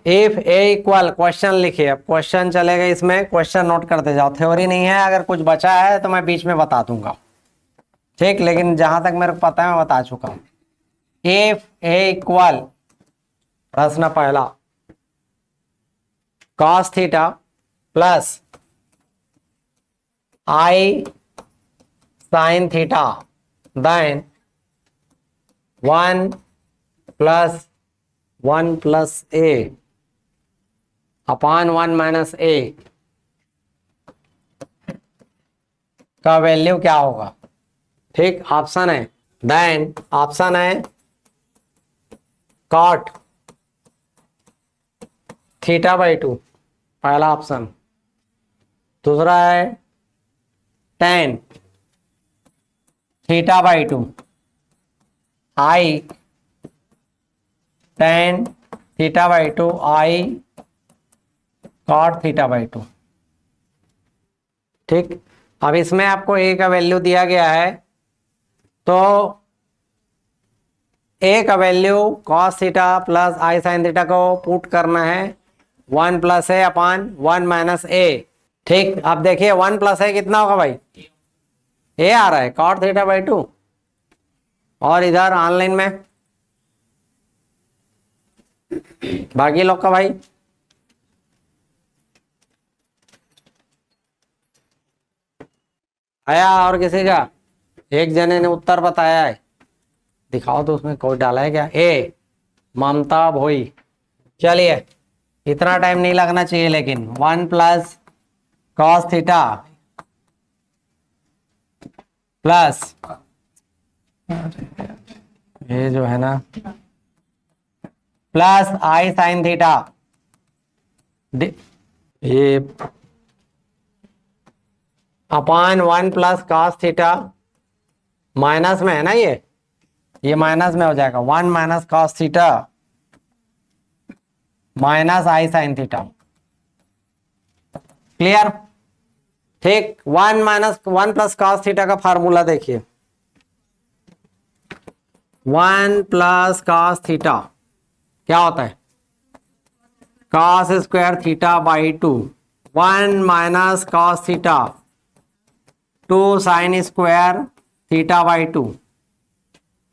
If A equal, question लिखिए, अब question चलेगा इसमें, क्वेश्चन नोट करते जाओ, थ्योरी नहीं है, अगर कुछ बचा है तो मैं बीच में बता दूंगा, ठीक, लेकिन जहां तक मेरे को पता है मैं बता चुका हूं। इफ ए इक्वल, प्रश्न पहला, cos theta plus I sine theta, then 1 + 1 + a upon 1 - a का वैल्यू क्या होगा, ठीक, ऑप्शन है, देन ऑप्शन है कॉट θ/2, पहला ऑप्शन, दूसरा है tan θ/2, आई tan θ/2, आई cot θ/2, ठीक। अब इसमें आपको a का वैल्यू दिया गया है, तो a का वैल्यू cos थीटा प्लस आई साइन थीटा को पुट करना है 1 + a अपॉन 1 - a, ठीक। अब देखिए 1 + a कितना होगा भाई, a आ रहा है cot θ/2, और इधर ऑनलाइन में बाकी लोग का भाई आया, और किसी का, एक जने ने उत्तर बताया है, दिखाओ तो उसमें कोई डाला है क्या, ए ममता भोई, चलिए इतना टाइम नहीं लगना चाहिए, लेकिन 1 + cos थीटा प्लस ये जो है ना प्लस आई साइन थीटा, ये अपॉन 1 + cos थीटा, माइनस में है ना, ये माइनस में हो जाएगा, 1 - cos थीटा माइनस आई साइन थीटा, क्लियर, ठीक। 1 + cos थीटा का फार्मूला देखिए, 1 + cos थीटा क्या होता है, cos² θ/2, 1 - cos थीटा 2 sin² θ/2,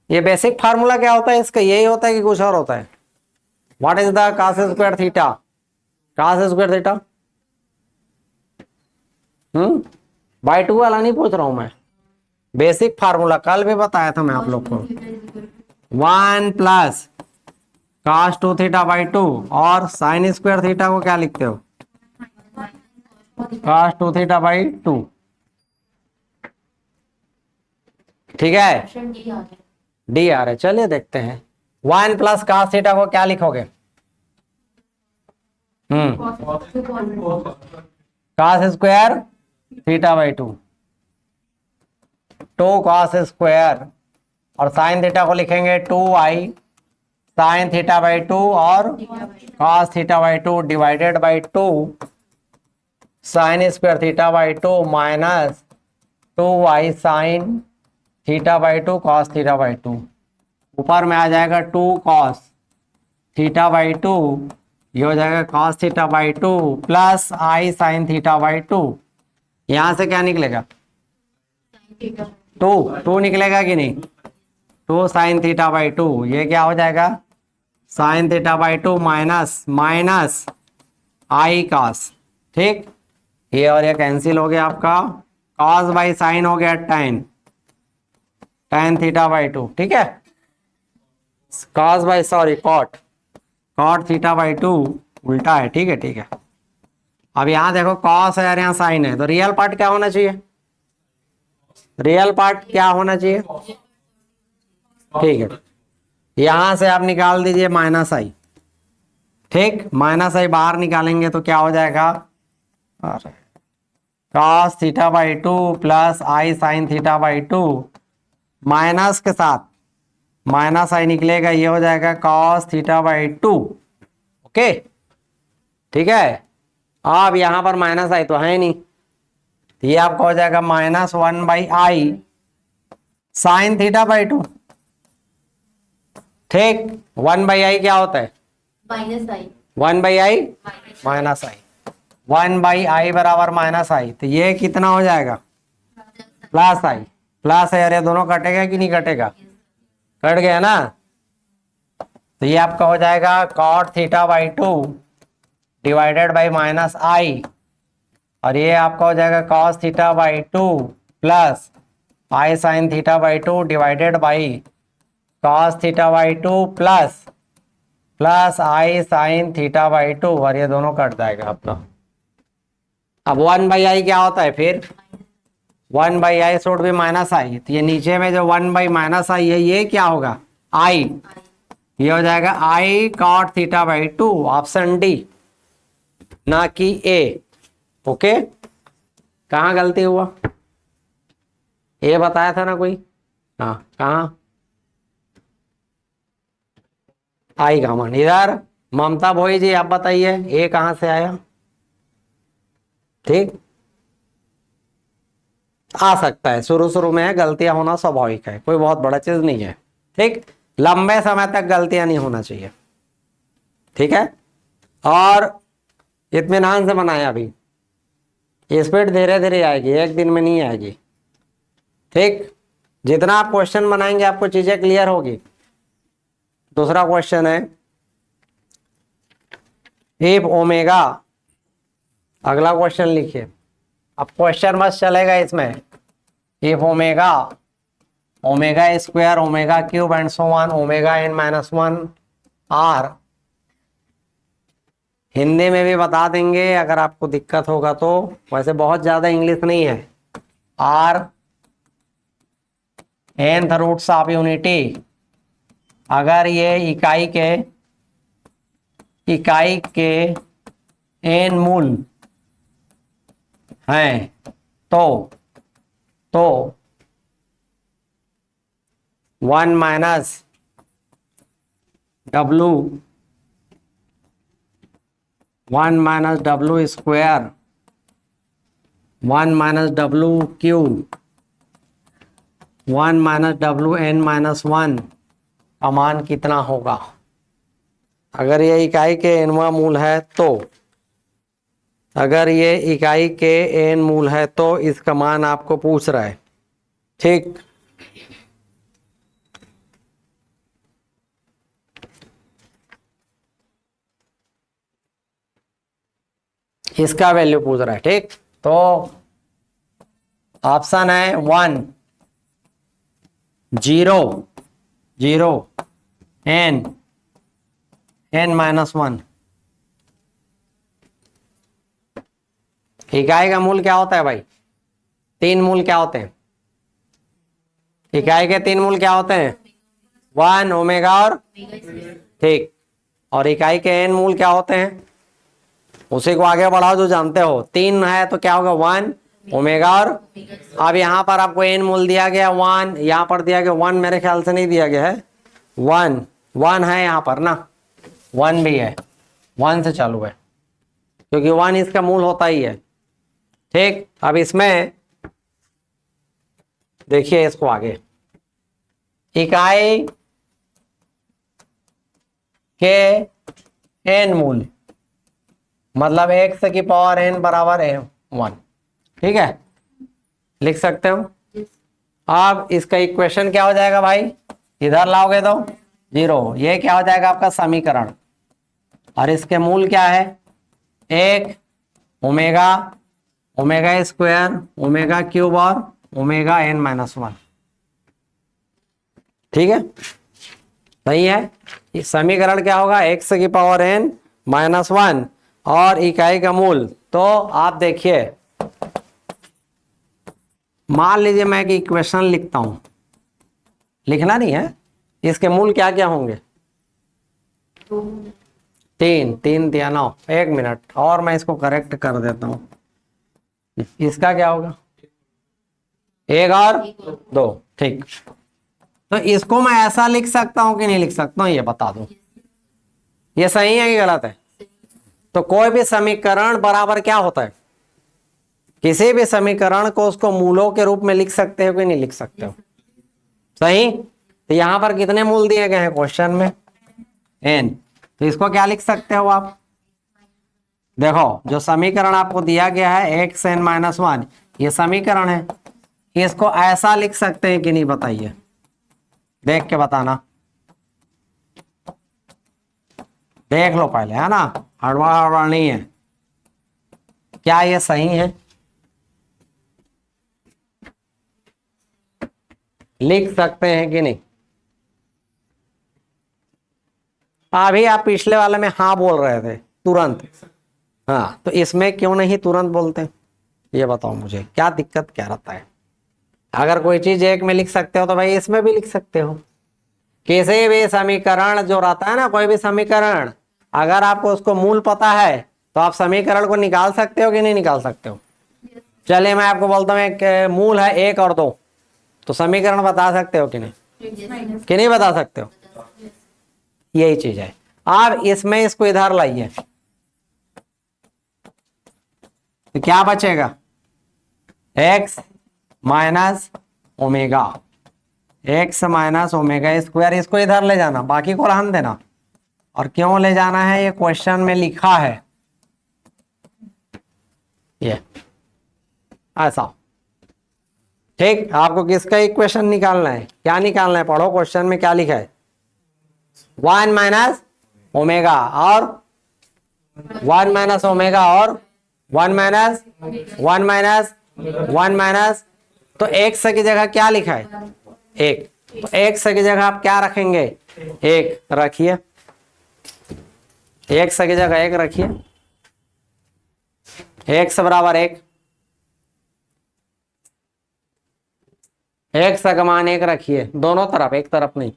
ये बेसिक फार्मूला क्या होता है इसका, यही होता है कि कुछ और होता है, what is the cos² theta, cos² theta, /2 वाला नहीं पूछ रहा हूं मैं, बेसिक फार्मूला कल भी बताया था मैं आप लोग को, 1 + cos2 θ/2, और sin² थीटा को क्या लिखते हो, cos2 θ/2, ठीक है, डी आ रहा है, चलिए देखते हैं, 1 + cos थीटा को क्या लिखोगे, cos² θ/2, 2 cos², और साइन थीटा को लिखेंगे 2i साइन θ/2, और cos θ/2 divided by 2 sin² θ/2 minus 2i sine θ/2 cos θ/2, ऊपर में आ जाएगा 2 cos θ/2, ये हो जाएगा cos θ/2 प्लस i साइन θ/2, यहां से क्या निकलेगा, 2 निकलेगा कि नहीं, 2 sin θ/2, ये क्या हो जाएगा sin θ/2 माइनस आई cos, ठीक, ये और ये कैंसिल हो गया आपका, cos बाई साइन हो गया tan θ/2, ठीक है, cos बाई सॉरी cot θ/2 उल्टा है, ठीक है, ठीक है। अब यहां देखो cos है और यहाँ साइन है, तो रियल पार्ट क्या होना चाहिए, रियल पार्ट क्या होना चाहिए, ठीक है, यहां से आप निकाल दीजिए -i, ठीक, -i बाहर निकालेंगे तो क्या हो जाएगा, cos θ/2 प्लस आई साइन θ/2, माइनस के साथ -i निकलेगा, ये हो जाएगा cos θ/2, ओके, ठीक है। अब यहां पर -i तो है नहीं, तो ये आपका हो जाएगा -1/i साइन θ/2, ठीक, 1/i क्या होता है, 1/i माइनस आई, 1/i बराबर माइनस आई, तो ये कितना हो जाएगा प्लस आई, प्लस है, अरे दोनों कटेगा कि नहीं कटेगा, कट गया ना। तो ये आपका हो जाएगा cot theta by 2 divided by minus i, और ये आपका हो जाएगा cos theta by 2 plus I sine theta by 2 divided by cos theta by 2 plus plus I sine theta by 2, और ये दोनों कट जाएगा आपका। अब 1/i क्या होता है फिर, 1/i शुड भी माइनस आई, तो ये नीचे में जो 1/-i है ये क्या होगा i, ये हो जाएगा i cot theta by 2, option D ना कि ए। ओके, कहाँ गलती हुआ, ए बताया था ना कोई, हाँ कहाँ आई का मान इधर, ममता भोई जी आप बताइए ए कहां से आया, ठीक आ सकता है, शुरू शुरू में गलतियां होना स्वाभाविक है, कोई बहुत बड़ा चीज नहीं है, ठीक लंबे समय तक गलतियां नहीं होना चाहिए, ठीक है। और इत्मीनान से बनाया, अभी स्पीड धीरे धीरे आएगी, एक दिन में नहीं आएगी, ठीक जितना आप क्वेश्चन बनाएंगे आपको चीजें क्लियर होगी। दूसरा क्वेश्चन है इफ ओमेगा, अगला क्वेश्चन लिखिए, अब क्वेश्चन बस चलेगा इसमें, if omega omega square omega cube and so on omega n-1 are, Hindi में भी बता देंगे अगर आपको दिक्कत होगा तो, वैसे बहुत ज्यादा इंग्लिश नहीं है, are nth roots of unity, अगर ये इकाई के n मूल हैं तो 1 minus W, 1 minus W square, 1 minus W cube, 1 minus W n-1 का मान कितना होगा। अगर ये इकाई के nवां मूल है तो, अगर ये इकाई के n मूल है तो इसका मान आपको पूछ रहा है, ठीक इसका वैल्यू पूछ रहा है, ठीक तो ऑप्शन है 1 0 0 n-1। इकाई का मूल क्या होता है भाई, 3 मूल क्या होते हैं, इकाई के 3 मूल क्या होते हैं 1 ओमेगा और, ठीक और इकाई के n मूल क्या होते हैं, उसी को आगे बढ़ाओ जो जानते हो, 3 है तो क्या होगा 1 ओमेगा और, अब यहाँ पर आपको n मूल दिया गया 1, यहाँ पर दिया गया 1, मेरे ख्याल से नहीं दिया गया है 1 है यहाँ पर ना, 1 भी है, 1 से चालू है क्योंकि 1 इसका मूल होता ही है, ठीक। अब इसमें देखिए इसको आगे, इकाई के n मूल मतलब x की पावर n बराबर 1, ठीक है लिख सकते हो। अब इसका इक्वेशन क्या हो जाएगा भाई, इधर लाओगे तो 0, ये क्या हो जाएगा आपका समीकरण, और इसके मूल क्या है 1 omega omega square omega cube और ओमेगा n-1, ठीक है सही है। समीकरण क्या होगा x की पावर n-1 और इकाई का मूल, तो आप देखिए मान लीजिए मैं एक इक्वेशन लिखता हूं, लिखना नहीं है, इसके मूल क्या क्या होंगे 3 दिया 9, 1 मिनट और मैं इसको करेक्ट कर देता हूं, इसका क्या होगा 1 और 2, ठीक तो इसको मैं ऐसा लिख सकता हूं कि नहीं लिख सकता हूं, ये बता दो ये सही है कि गलत है। तो कोई भी समीकरण बराबर क्या होता है, किसी भी समीकरण को उसको मूलों के रूप में लिख सकते हो कि नहीं लिख सकते हो, सही। तो यहां पर कितने मूल दिए गए हैं क्वेश्चन में n, तो इसको क्या लिख सकते हो आप देखो जो समीकरण आपको दिया गया है एक्स एन माइनस वन, ये समीकरण है, इसको ऐसा लिख सकते हैं कि नहीं बताइए, देख के बताना, देख लो पहले, है ना, हड़बड़ हड़बड़ नहीं है। क्या ये सही है? लिख सकते हैं कि नहीं? अभी आप पिछले वाले में हाँ बोल रहे थे तुरंत, हाँ, तो इसमें क्यों नहीं तुरंत बोलते? ये बताओ मुझे, क्या दिक्कत क्या रहता है? अगर कोई चीज एक में लिख सकते हो तो भाई इसमें भी लिख सकते हो। किसी भी समीकरण जो रहता है ना, कोई भी समीकरण, अगर आपको उसको मूल पता है तो आप समीकरण को निकाल सकते हो कि नहीं निकाल सकते हो? चलिए मैं आपको बोलता हूँ एक मूल है 1 और 2, तो समीकरण बता सकते हो कि नहीं? कि नहीं बता सकते हो? यही चीज है। अब इसमें इसको इधर लाइए तो क्या बचेगा? X minus omega, x minus omega square, इसको इधर ले जाना, बाकी को रहने देना। और क्यों ले जाना है, ये क्वेश्चन में लिखा है, ये ऐसा। ठीक, आपको किसका इक्वेशन निकालना है? क्या निकालना है? पढ़ो क्वेश्चन में क्या लिखा है, 1 माइनस ओमेगा और 1 माइनस ओमेगा और 1 माइनस 1 माइनस 1 माइनस, तो एक्स की जगह क्या लिखा है? एक, तो एक्स की जगह आप क्या रखेंगे? एक रखिए, एक्स की जगह एक रखिए, एक्स बराबर एक, एक्स का मान एक रखिए, दोनों तरफ, एक तरफ नहीं,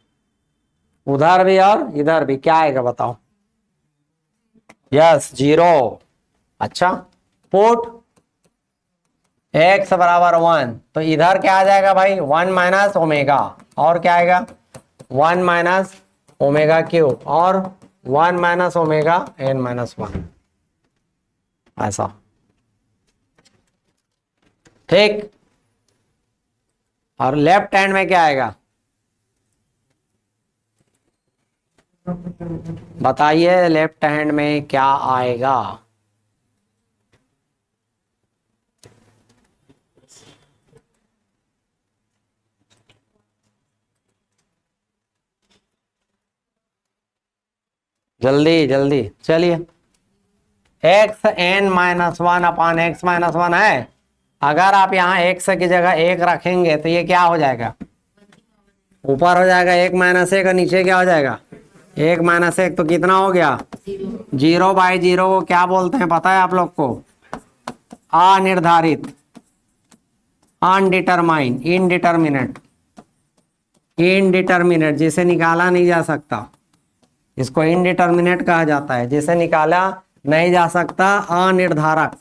उधर भी और इधर भी। क्या आएगा बताओ? यस, 0। अच्छा, पुट एक्स बराबर 1, तो इधर क्या आ जाएगा भाई? 1 माइनस ओमेगा, और क्या आएगा? 1 माइनस ओमेगा क्यूब, और 1 माइनस ओमेगा n माइनस 1, ऐसा। ठीक, और लेफ्ट हैंड में क्या आएगा बताइए? लेफ्ट हैंड में क्या आएगा? जल्दी जल्दी चलिए, एक्स एन माइनस 1 अपान एक्स माइनस 1 है। अगर आप यहाँ एक्स की जगह एक रखेंगे तो ये क्या हो जाएगा? ऊपर हो जाएगा 1 माइनस 1, और नीचे क्या हो जाएगा? 1 माइनस 1, तो कितना हो गया? 0/0 को क्या बोलते हैं पता है आप लोग को? अनिर्धारित, अनडिटरमाइन, इनडिटर्मिनेट, इनडिटर्मिनेट, जिसे निकाला नहीं जा सकता, इसको इनडिटर्मिनेट कहा जाता है, जिसे निकाला नहीं जा सकता, अनिर्धारक,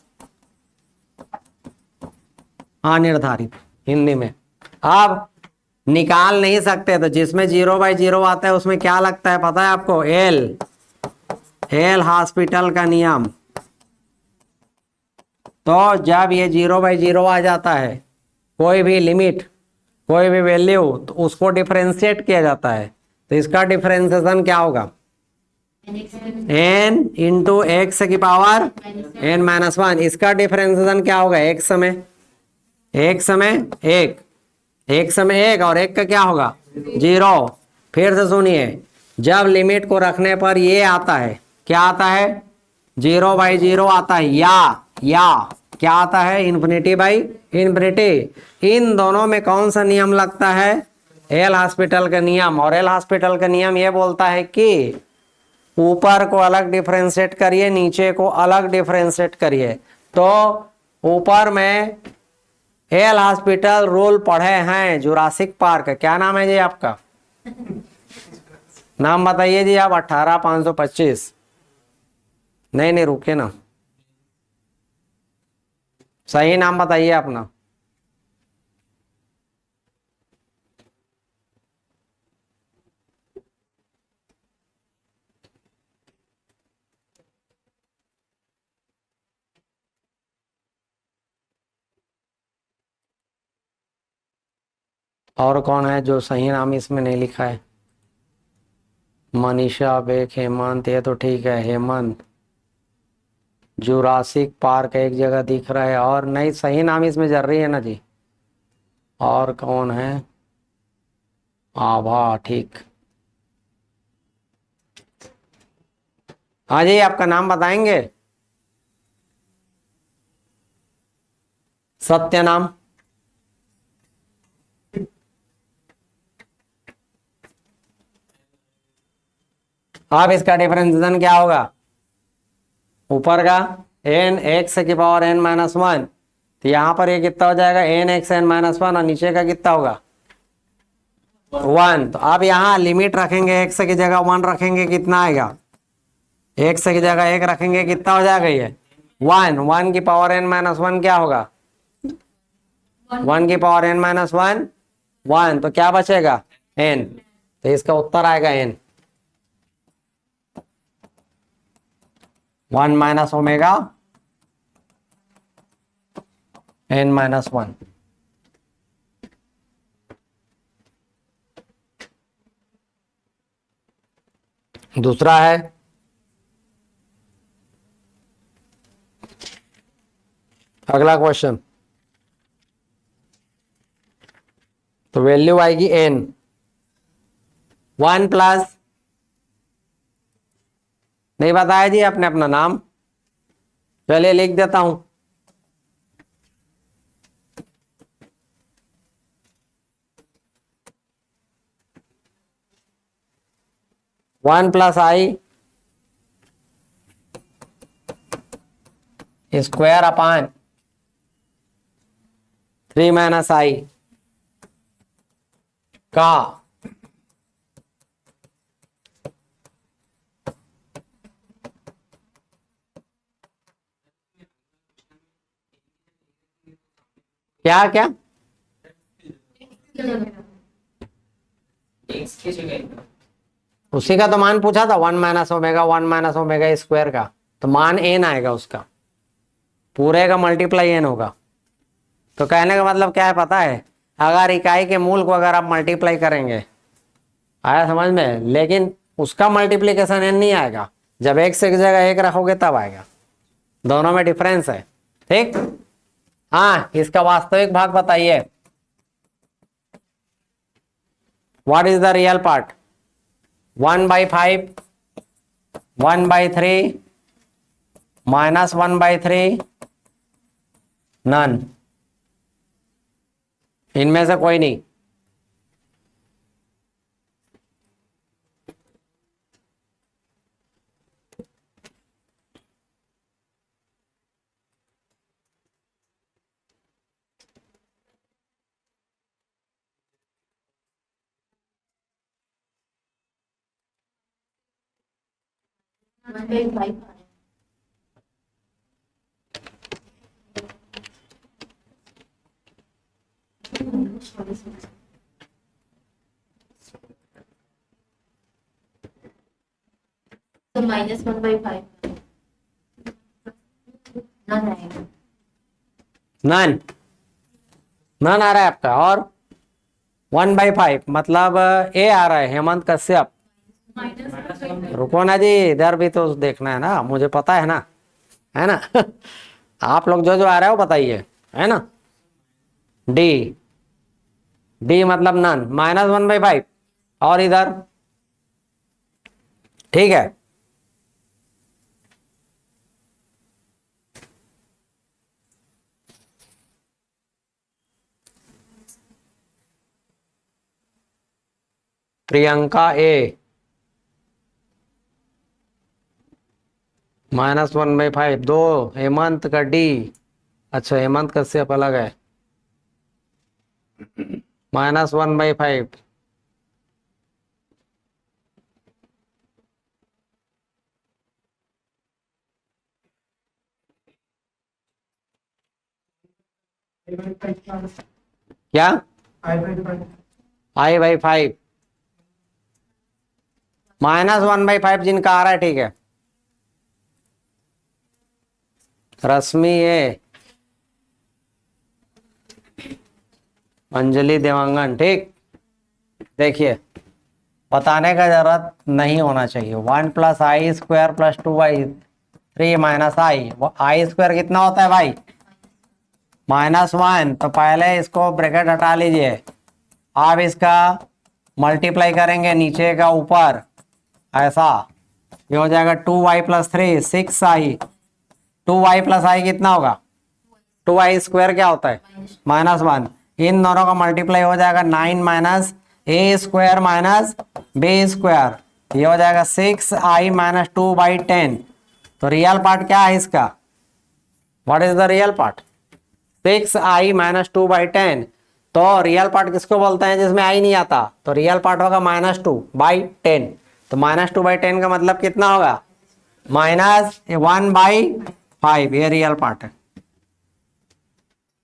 अनिर्धारित हिंदी में। अब निकाल नहीं सकते तो जिसमें 0/0 आता है उसमें क्या लगता है पता है आपको? एल हॉस्पिटल का नियम। तो जब ये 0/0 आ जाता है, कोई भी लिमिट, कोई भी वैल्यू, तो उसको डिफरेंशिएट किया जाता है, तो इसका डिफरेंशिएशन क्या होगा? n इंटू एक्स की पावर n माइनस 1। इसका डिफरेंशिएशन क्या होगा? एक समय एक समय एक, एक समय एक, और एक का क्या होगा? 0। फिर से सुनिए, जब लिमिट को रखने पर ये आता है, क्या आता है? 0/0 आता है, या क्या आता है? Infinity by infinity. इन दोनों में कौन सा नियम लगता है? एल हॉस्पिटल का नियम। और एल हॉस्पिटल का नियम ये बोलता है कि ऊपर को अलग डिफरेंशिएट करिए, नीचे को अलग डिफरेंशिएट करिए। तो ऊपर में एल हॉस्पिटल रूल पढ़े हैं, जुरासिक पार्क, क्या नाम है जी आपका? नाम बताइए जी आप। 18525। नहीं नहीं, रुके ना, सही नाम बताइए अपना। और कौन है जो सही नाम इसमें नहीं लिखा है? मनीषा बेग, हेमंत, ये तो ठीक है, हेमंत। जुरासिक पार्क एक जगह दिख रहा है, और नहीं सही नाम इसमें जर रही है ना जी। और कौन है? आभा, ठीक। हाँ जी, आपका नाम बताएंगे? सत्य नाम। अब इसका डिफरेंशिएशन क्या होगा? ऊपर का एन एक्स की पावर एन माइनस वन, तो यहां पर ये कितना हो जाएगा? N X N minus one, और नीचे का कितना होगा? वन। तो अब यहाँ लिमिट रखेंगे, एक्स की जगह वन रखेंगे, कितना आएगा? एक्स की जगह एक रखेंगे, कितना हो जाएगा ये? वन। वन की पावर एन माइनस वन क्या होगा? वन की power N minus one, one. तो क्या बचेगा? एन। तो इसका उत्तर आएगा N. One minus omega N minus one. दूसरा है, अगला क्वेश्चन। तो वैल्यू आएगी एन, वन प्लस, नहीं बताया जी आपने अपना नाम, चलिए लिख देता हूं। वन प्लस आई स्क्वायर अपान थ्री माइनस आई का क्या क्या? उसी का तो मान पूछा था, वन माइनस ओमेगा स्क्वायर का, तो मान एन आएगा उसका, पूरे का मल्टीप्लाई एन होगा। तो कहने का मतलब क्या है पता है? अगर इकाई के मूल को अगर आप मल्टीप्लाई करेंगे, आया समझ में, लेकिन उसका मल्टीप्लीकेशन एन नहीं आएगा, जब एक से एक जगह एक रखोगे तब आएगा। दोनों में डिफरेंस है, ठीक। हाँ, इसका वास्तविक भाग बताइए। What is the real part? 1/5, 1/3, -1/3, none. इनमें से कोई नहीं। तो -1/5 नन आएगा। नन, नन आ रहा है आपका। और 1/5 मतलब ए आ रहा है, हेमंत कश्यप। रुको ना जी, इधर भी तो देखना है ना, मुझे पता है ना आप लोग जो जो आ रहा है वो बताइए, है ना। डी, डी मतलब नन, -1/5, और इधर ठीक है। प्रियंका ए, -1/5, दो हेमंत का डी। अच्छा, हेमंत कश्यप अलग है। -1/5, क्या? I/5, -1/5 जिनका आ रहा है, ठीक है। रश्मि ए, अंजलि देवांगन, ठीक। देखिए, बताने का जरूरत नहीं होना चाहिए। 1 + I² + 2y 3 माइनस आई, आई स्क्वायर कितना होता है भाई? -1। तो पहले इसको ब्रैकेट हटा लीजिए, आप इसका मल्टीप्लाई करेंगे नीचे का ऊपर, ऐसा ये हो जाएगा 2y + 3 6i। 2y + i कितना होगा? 2y स्क्वायर क्या होता है? -1। इन दोनों का मल्टीप्लाई हो जाएगा 9 minus a square minus b square, ये हो जाएगा 6i - 2/10। तो रियल पार्ट क्या है इसका? What is the real part? 6i - 2/10। तो रियल पार्ट किसको बोलते हैं जिसमें आई नहीं आता? तो रियल पार्ट होगा -2/10। तो -2/10 का मतलब कितना होगा? -1/5। ये रियल पार्ट है।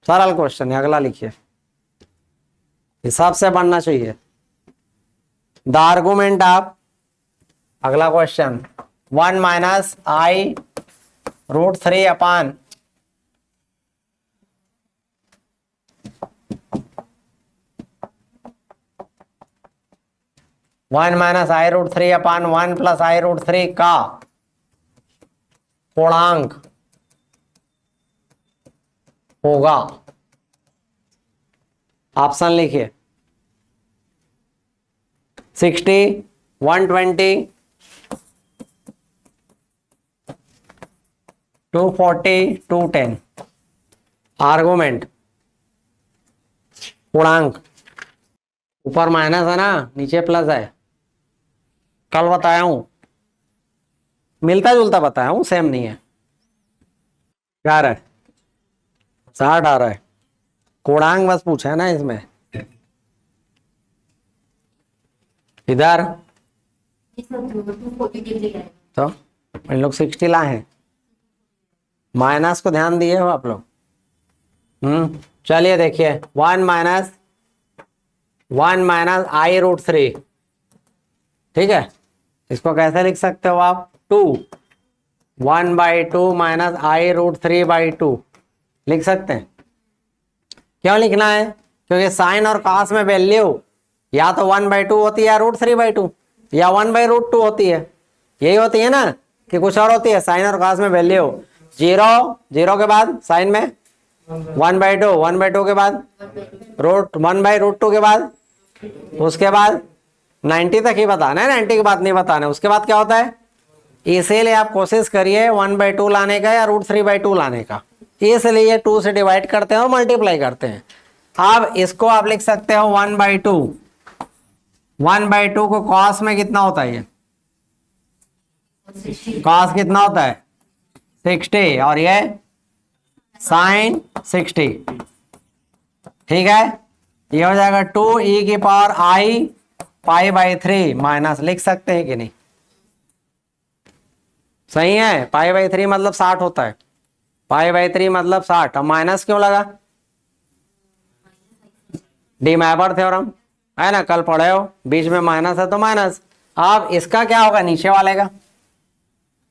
सरल क्वेश्चन है, अगला लिखिए, हिसाब से बनना चाहिए। द आर्गुमेंट ऑफ, अगला क्वेश्चन, 1 - i√3 अपान 1 - i√3 अपान 1 + i√3 का पूर्णांक होगा। ऑप्शन लिखिए, 60, 120, 240, 210। आर्गुमेंट, पूर्णांक, ऊपर माइनस है ना, नीचे प्लस है। कल बताया हूं, मिलता जुलता बताया हूं, सेम नहीं है। क्या आ रहा है? 60 आ रहा है। पूर्णांक बस पूछा है ना इसमें। इधर तो इन लोग 60 लाए हैं, माइनस को ध्यान दिए हो आप लोग। चलिए देखिए, 1 - i√3, ठीक है। इसको कैसे लिख सकते हो आप? 2, 1/2 - i√3/2 लिख सकते हैं। क्यों लिखना है? क्योंकि साइन और कॉस में वैल्यू या तो 1/2 होती है या √3/2, या 1/√2 होती है। यही होती है ना, कि कुछ और होती है? साइन और कॉस में वैल्यू 0 के बाद साइन में 1/2, 1/2 के बाद 1/√2 के बाद, उसके बाद 90 तक ही बताना है, 90 के बाद नहीं बताना है। उसके बाद क्या होता है? इसीलिए आप कोशिश करिए 1/2 लाने का या √3/2 लाने का। इसलिए 2 से डिवाइड करते हैं और मल्टीप्लाई करते हैं। अब इसको आप लिख सकते हो 1/2। 1/2 को कॉस में कितना होता है? ये कॉस कितना होता है? 60, और ये साइन 60, ठीक है। ये हो जाएगा 2e⁻i π/3 माइनस, लिख सकते हैं कि नहीं? सही है। π/3 मतलब 60 होता है। π/3 मतलब 60। अब माइनस क्यों लगा? डी मैपर थ्योरम है ना, कल पढ़े हो। बीच में माइनस है तो माइनस। अब इसका क्या होगा? नीचे वाले का,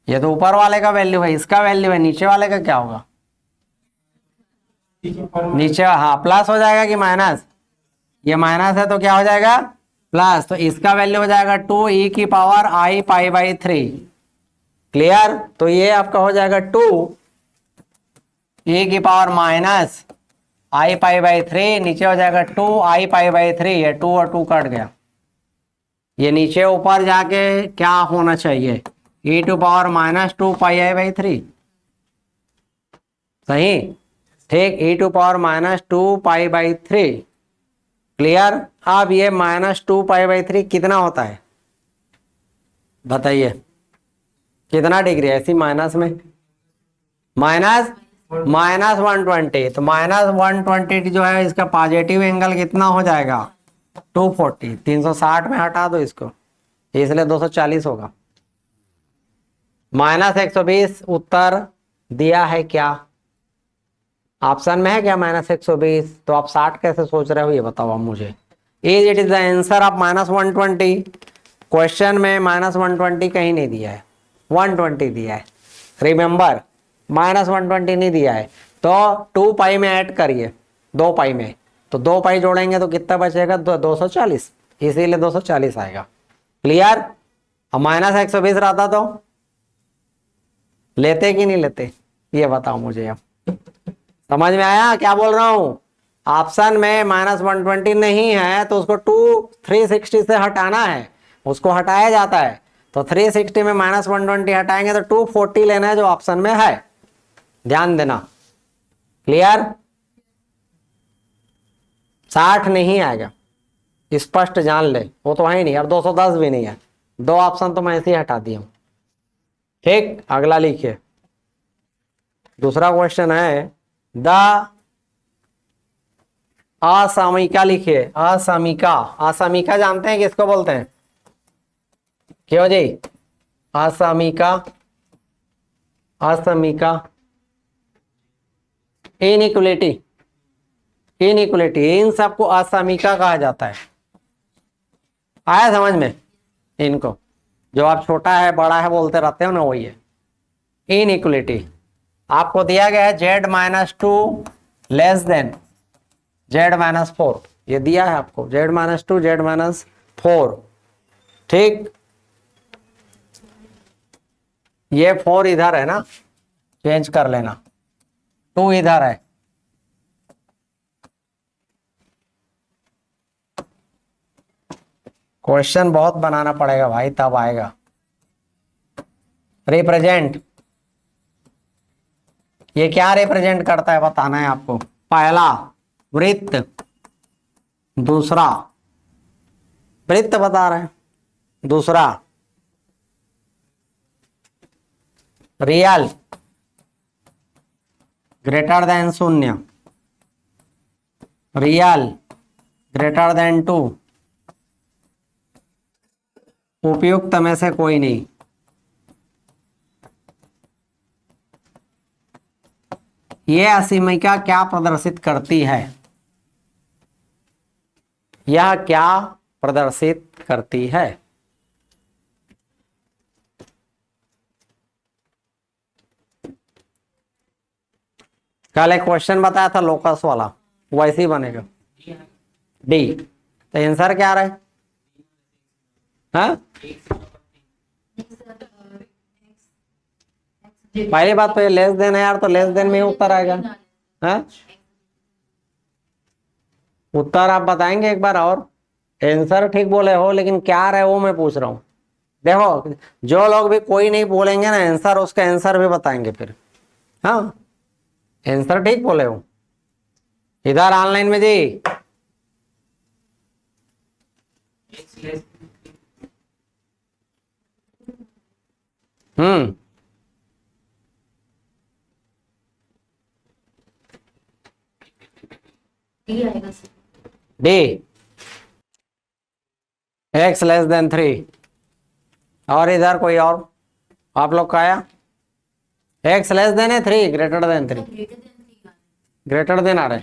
ये तो ऊपर वाले का वैल्यू है, इसका वैल्यू है, नीचे वाले का क्या होगा? नीचे, हाँ, प्लस हो जाएगा कि माइनस? ये माइनस है तो क्या हो जाएगा? प्लस। तो इसका वैल्यू हो जाएगा 2e⁻i π/3। क्लियर? तो ये आपका हो जाएगा 2e⁻ -i π/3, नीचे हो जाएगा 2i π/3। ये 2 और 2 कट गया। ये नीचे ऊपर जाके क्या होना चाहिए? e⁻ -2 πi/3, सही, ठीक। e⁻ -2 π/3, clear. अब ये -2 π/3 कितना होता है? बताइए, कितना डिग्री है? ऐसी माइनस में -120। तो -120 जो है, इसका पॉजिटिव एंगल कितना हो जाएगा? 240। 360 में हटा दो इसको, इसलिए 240 होगा। -120 उत्तर दिया है क्या? ऑप्शन में है क्या -120? तो आप 60 कैसे सोच रहे हो, ये बताओ आप मुझे। It is the answer of -120। Question में -120 कहीं नहीं दिया है, 120 दिया है। रिमेंबर, -120 नहीं दिया है। तो 2 पाई में ऐड करिए, 2 पाई में, तो 2 पाई जोड़ेंगे तो कितना बचेगा? 240, इसीलिए 240 आएगा। क्लियर? अब -120 रहता तो लेते कि नहीं लेते, ये बताओ मुझे। अब समझ में आया क्या बोल रहा हूं? ऑप्शन में -120 नहीं है तो उसको 360 से हटाना है, उसको हटाया जाता है। तो 360 में -120 हटाएंगे तो 240 लेना है जो ऑप्शन में है। ध्यान देना। क्लियर? 60 नहीं आएगा, स्पष्ट जान ले, वो तो है ही नहीं। और 210 भी नहीं है, 2 ऑप्शन तो मैं ऐसे ही हटा दिया हूं। ठीक, अगला लिखिए। दूसरा क्वेश्चन है द असामयिका लिखिए। असामयिका, असामयिका जानते हैं किसको बोलते हैं? क्यों जी? असामयिका, असामयिका, इनइक्वलिटी, इनइक्वलिटी, इन सबको असामयिका कहा जाता है। आया समझ में? इनको जो आप छोटा है बड़ा है बोलते रहते हो ना, वही है इनइक्वलिटी। आपको दिया गया है z-2 लेस देन z-4, ये दिया है आपको z-2 z-4। ठीक, ये 4 इधर है ना, चेंज कर लेना, 2 इधर है। क्वेश्चन बहुत बनाना पड़ेगा भाई, तब आएगा। रिप्रेजेंट, ये क्या रिप्रेजेंट करता है बताना है आपको। पहला वृत्त, दूसरा वृत्त बता रहे हैं, दूसरा real greater than 0, real greater than 2, उपयुक्त में से कोई नहीं। यह असीमिका क्या प्रदर्शित करती है? यह क्या प्रदर्शित करती है? कल एक क्वेश्चन बताया था लोकस वाला, वैसे ही बनेगा। डी, तो आंसर क्या रहा है? हाँ, पहली बात तो ये लेस देन है यार, तो लेस देन में ही उत्तर आएगा। हाँ, उत्तर आप बताएंगे एक बार और। आंसर ठीक बोले हो, लेकिन क्या रहे वो मैं पूछ रहा हूँ। देखो, जो लोग भी कोई नहीं बोलेंगे ना आंसर, उसका आंसर भी बताएंगे फिर। हाँ, आंसर ठीक बोले हो। इधर ऑनलाइन में जी, डी आएगा sir. D, x less than 3। और इधर कोई और आप लोग का आया? x लेस देन है 3, ग्रेटर देन 3, ग्रेटर देन आ रहे।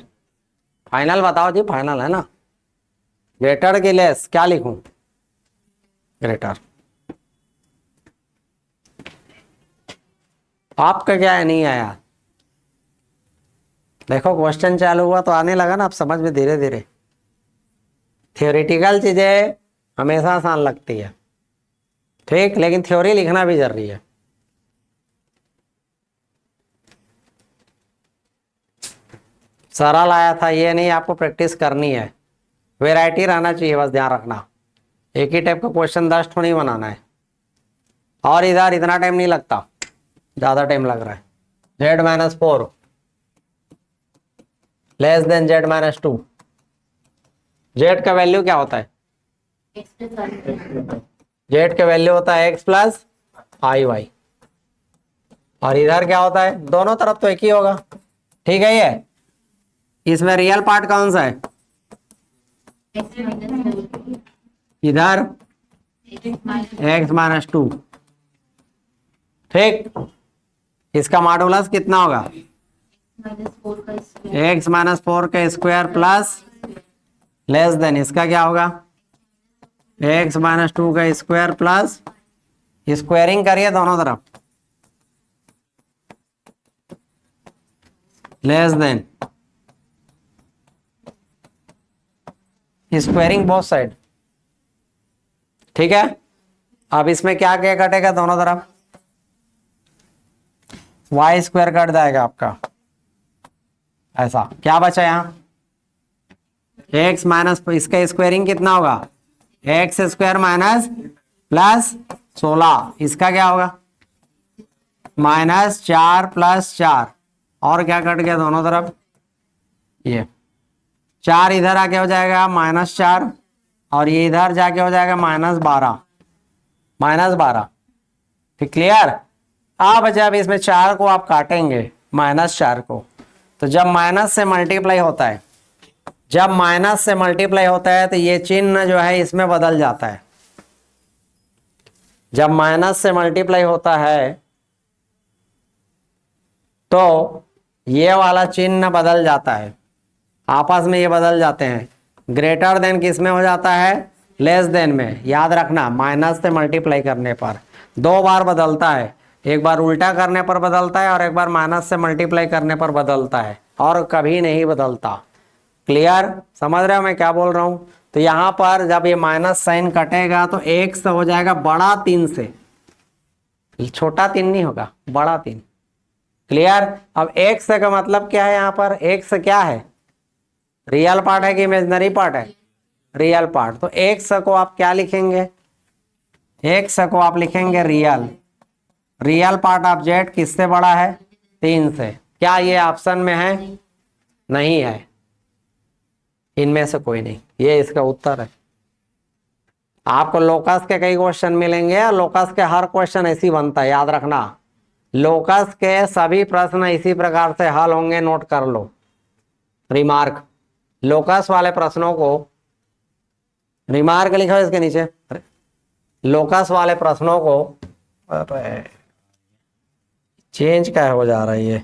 फाइनल बताओ जी, फाइनल है ना? ग्रेटर के लेस क्या लिखूं? ग्रेटर। आपका क्या है, नहीं आया? देखो क्वेश्चन चालू हुआ तो आने लगा ना, आप समझ में धीरे धीरे। थियोरिटिकल चीजें हमेशा आसान लगती है, ठीक, लेकिन थ्योरी लिखना भी जरूरी है। सरल आया था ये नहीं, आपको प्रैक्टिस करनी है। वैरायटी रहना चाहिए, बस ध्यान रखना। एक ही टाइप का क्वेश्चन 10 ठो नहीं बनाना है। और इधर इतना टाइम नहीं लगता, ज्यादा टाइम लग रहा है। z-4 less than z-2। z का वैल्यू क्या होता है? z का वैल्यू होता है x प्लस आई वाई। और इधर क्या होता है? दोनों तरफ तो एक ही होगा, ठीक है। ये इसमें रियल पार्ट कौन सा है? इधर x-2, ठीक। इसका मॉडुलस कितना होगा? x-4 का स्क्वायर प्लस लेस देन, इसका क्या होगा? x-2 का स्क्वायर प्लस, स्क्वायरिंग करिए दोनों तरफ, less than, squaring both side, ठीक है। अब इसमें क्या क्या कटेगा दोनों तरफ? वाई स्क्वायर कट जाएगा आपका, ऐसा क्या बचा यहाँ, एक्स माइनस, इसका स्क्वायरिंग कितना होगा, एक्स स्क्वायर माइनस प्लस 16, इसका क्या होगा -4 + 4, और क्या कट गया दोनों तरफ, ये 4 इधर आके हो जाएगा -4, और ये इधर जाके हो जाएगा -12, ठीक क्लियर। अब जब इसमें 4 को आप काटेंगे, -4 को, तो जब माइनस से मल्टीप्लाई होता है, जब माइनस से मल्टीप्लाई होता है तो ये चिन्ह जो है इसमें बदल जाता है। जब माइनस से मल्टीप्लाई होता है तो ये वाला चिन्ह बदल जाता है, आपस में ये बदल जाते हैं। ग्रेटर देन किस में हो जाता है, लेस देन में। याद रखना, माइनस से मल्टीप्लाई करने पर 2 बार बदलता है, एक बार उल्टा करने पर बदलता है और एक बार माइनस से मल्टीप्लाई करने पर बदलता है, और कभी नहीं बदलता। क्लियर, समझ रहे हो मैं क्या बोल रहा हूं। तो यहां पर जब ये माइनस साइन कटेगा तो एक से हो जाएगा बड़ा 3 से, छोटा 3 नहीं होगा, बड़ा 3। क्लियर। अब एक्स का मतलब क्या है, यहां पर एक्स क्या है, रियल पार्ट है कि इमेजिनरी पार्ट है, रियल पार्ट। तो एक्स को आप क्या लिखेंगे, एक्स को आप लिखेंगे real, real part of Z किससे बड़ा है, 3 से। क्या ये ऑप्शन में है, नहीं है, इनमें से कोई नहीं, ये इसका उत्तर है। आपको लोकस के कई क्वेश्चन मिलेंगे, और लोकस के हर क्वेश्चन ऐसी बनता है, याद रखना। लोकस के सभी प्रश्न इसी प्रकार से हल होंगे, नोट कर लो। रिमार्क, लोकस वाले प्रश्नों को रिमार्क लिखो इसके नीचे, लोकस वाले प्रश्नों को, अरे चेंज क्या हो जा रही है,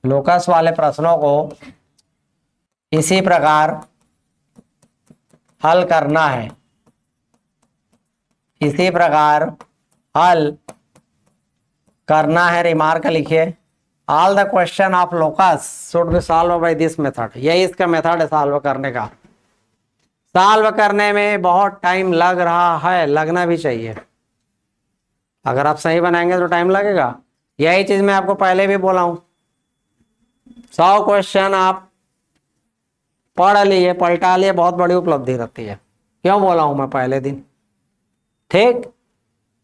लोकस वाले प्रश्नों को इसी प्रकार हल करना है, इसी प्रकार हल करना है। रिमार्क लिखिए, all the question of locus should be solve by this method. यही इसका मेथड है सॉल्व करने का। सॉल्व करने में बहुत टाइम लग रहा है, लगना भी चाहिए। अगर आप सही बनाएंगे तो टाइम लगेगा। यही चीज मैं आपको पहले भी बोला हूं, 100 क्वेश्चन आप पढ़ लिए, पलटा लिए, बहुत बड़ी उपलब्धि रहती है। क्यों बोला हूं मैं पहले दिन, ठीक।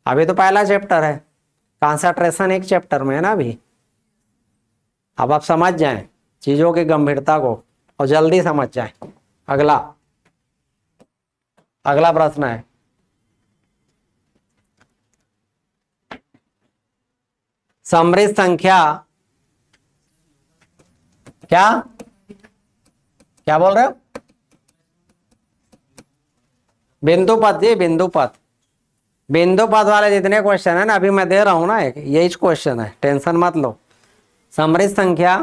अभी तो पहला चैप्टर है, कंसंट्रेशन एक चैप्टर में है ना अभी। अब आप समझ जाएं चीजों की गंभीरता को और जल्दी समझ जाएं। अगला प्रश्न है, समृद्ध संख्या, क्या बोल रहे हो, बिंदुपद जी, बिंदुपद वाले जितने क्वेश्चन है ना, अभी मैं दे रहा हूं ना, एक यही क्वेश्चन है, टेंशन मत लो। समृद्ध संख्या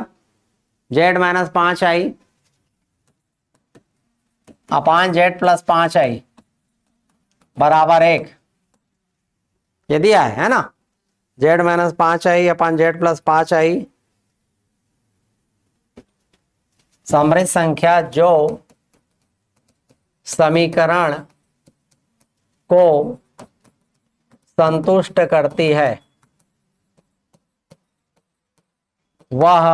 z-5i अपान z+5i बराबर 1, ये दिया है ना, z-5i अपान z+5i समृद्ध संख्या जो समीकरण को संतुष्ट करती है वह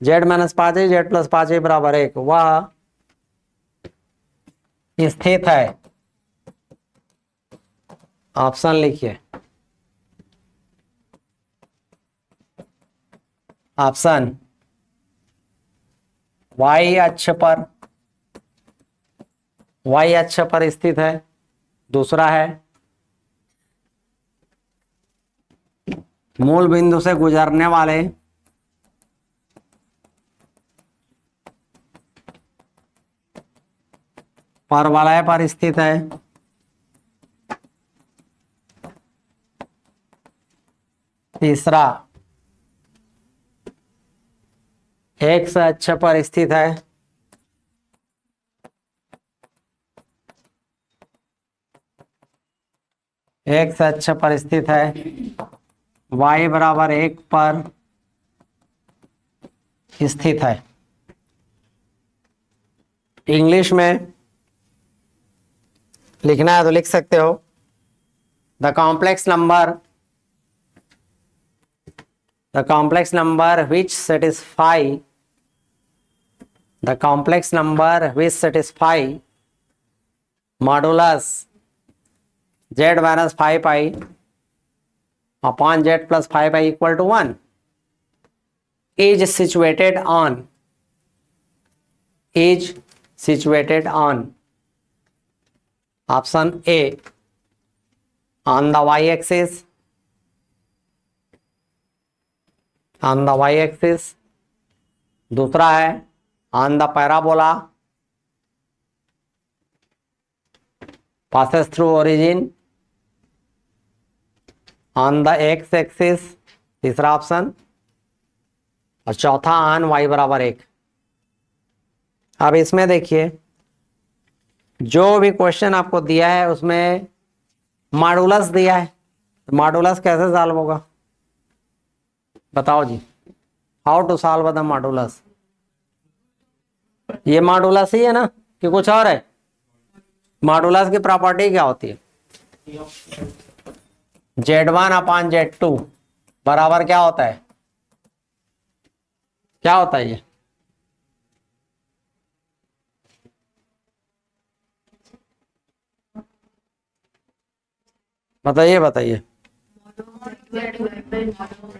z-5i z+5i बराबर 1 वह स्थित है। ऑप्शन लिखिए, ऑप्शन y अक्ष पर स्थित है, दूसरा है मूल बिंदु से गुजरने वाले परवलय पर स्थित है, तीसरा एक्स अक्ष पर स्थित है, एक्स अक्ष पर स्थित है, y बराबर 1 पर स्थित है। इंग्लिश में लिखना है तो लिख सकते हो। The complex number which satisfy modulus z minus 5 pi upon z plus 5 pi equal to 1 is situated on option A on the y-axis, दूसरा है on the parabola passes through origin on the x-axis, तीसरा option, और चौथा on y बराबर 1। अब इसमें देखिए जो भी क्वेश्चन आपको दिया है उसमें मॉडुलस दिया है, मॉडुलस कैसे सॉल्व होगा बताओ जी। How to solve the modulus. ये मॉडुलस ही है ना कि कुछ और है? मॉडुलस की प्रॉपर्टी क्या होती है? Z1 अपान Z2 बराबर क्या होता है? क्या होता है ये? बताइए बताइए।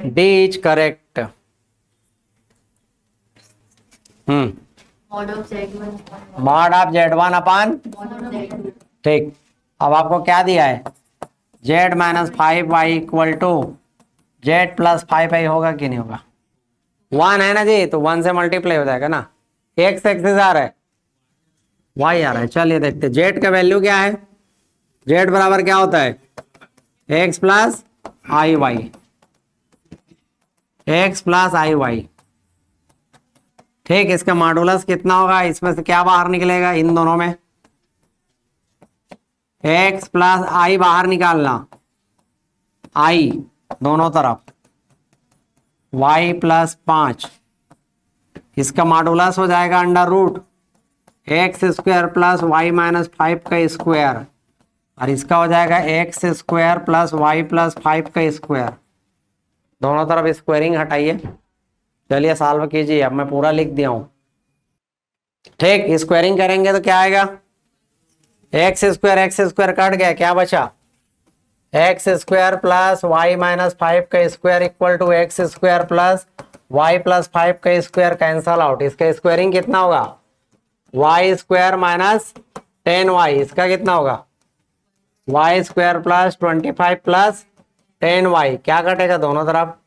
D is correct. Mod of Z1 upon, ठीक। अब आपको क्या दिया है? Z minus 5y equal to Z plus 5y होगा कि नहीं होगा? 1 है ना जी, तो 1 से मल्टीप्लाई हो जाएगा ना। x एक्सिस आ रहा है, y आ रहा है। चलिए देखते Z का वैल्यू क्या है। Z बराबर क्या होता है? x प्लस आई वाई, एक्स प्लस आई वाई, ठीक। इसका मॉडुलस कितना होगा? इसमें से क्या बाहर निकलेगा? इन दोनों में x प्लस आई बाहर निकालना, आई दोनों तरफ, y प्लस 5, इसका मॉडुलस हो जाएगा under root X square plus Y minus 5 का स्क्वायर, और इसका हो जाएगा X square plus Y plus 5 का स्क्वायर। दोनों तरफ स्क्वायरिंग हटाइए। चलिए सॉल्व कीजिए। अब मैं पूरा लिख दिया हूं, ठीक। स्क्वायरिंग करेंगे तो क्या आएगा? एक्स स्क्वायर कट गया, क्या बचा? X square plus Y minus 5 का square equal to X square plus Y plus 5 का स्क्वायर, कैंसल आउट। इसका स्क्वायरिंग कितना होगा? वाई स्क्वायर माइनस 10y, इसका कितना होगा? Y square plus 25 plus 10y, क्या कटेगा दोनों तरफ?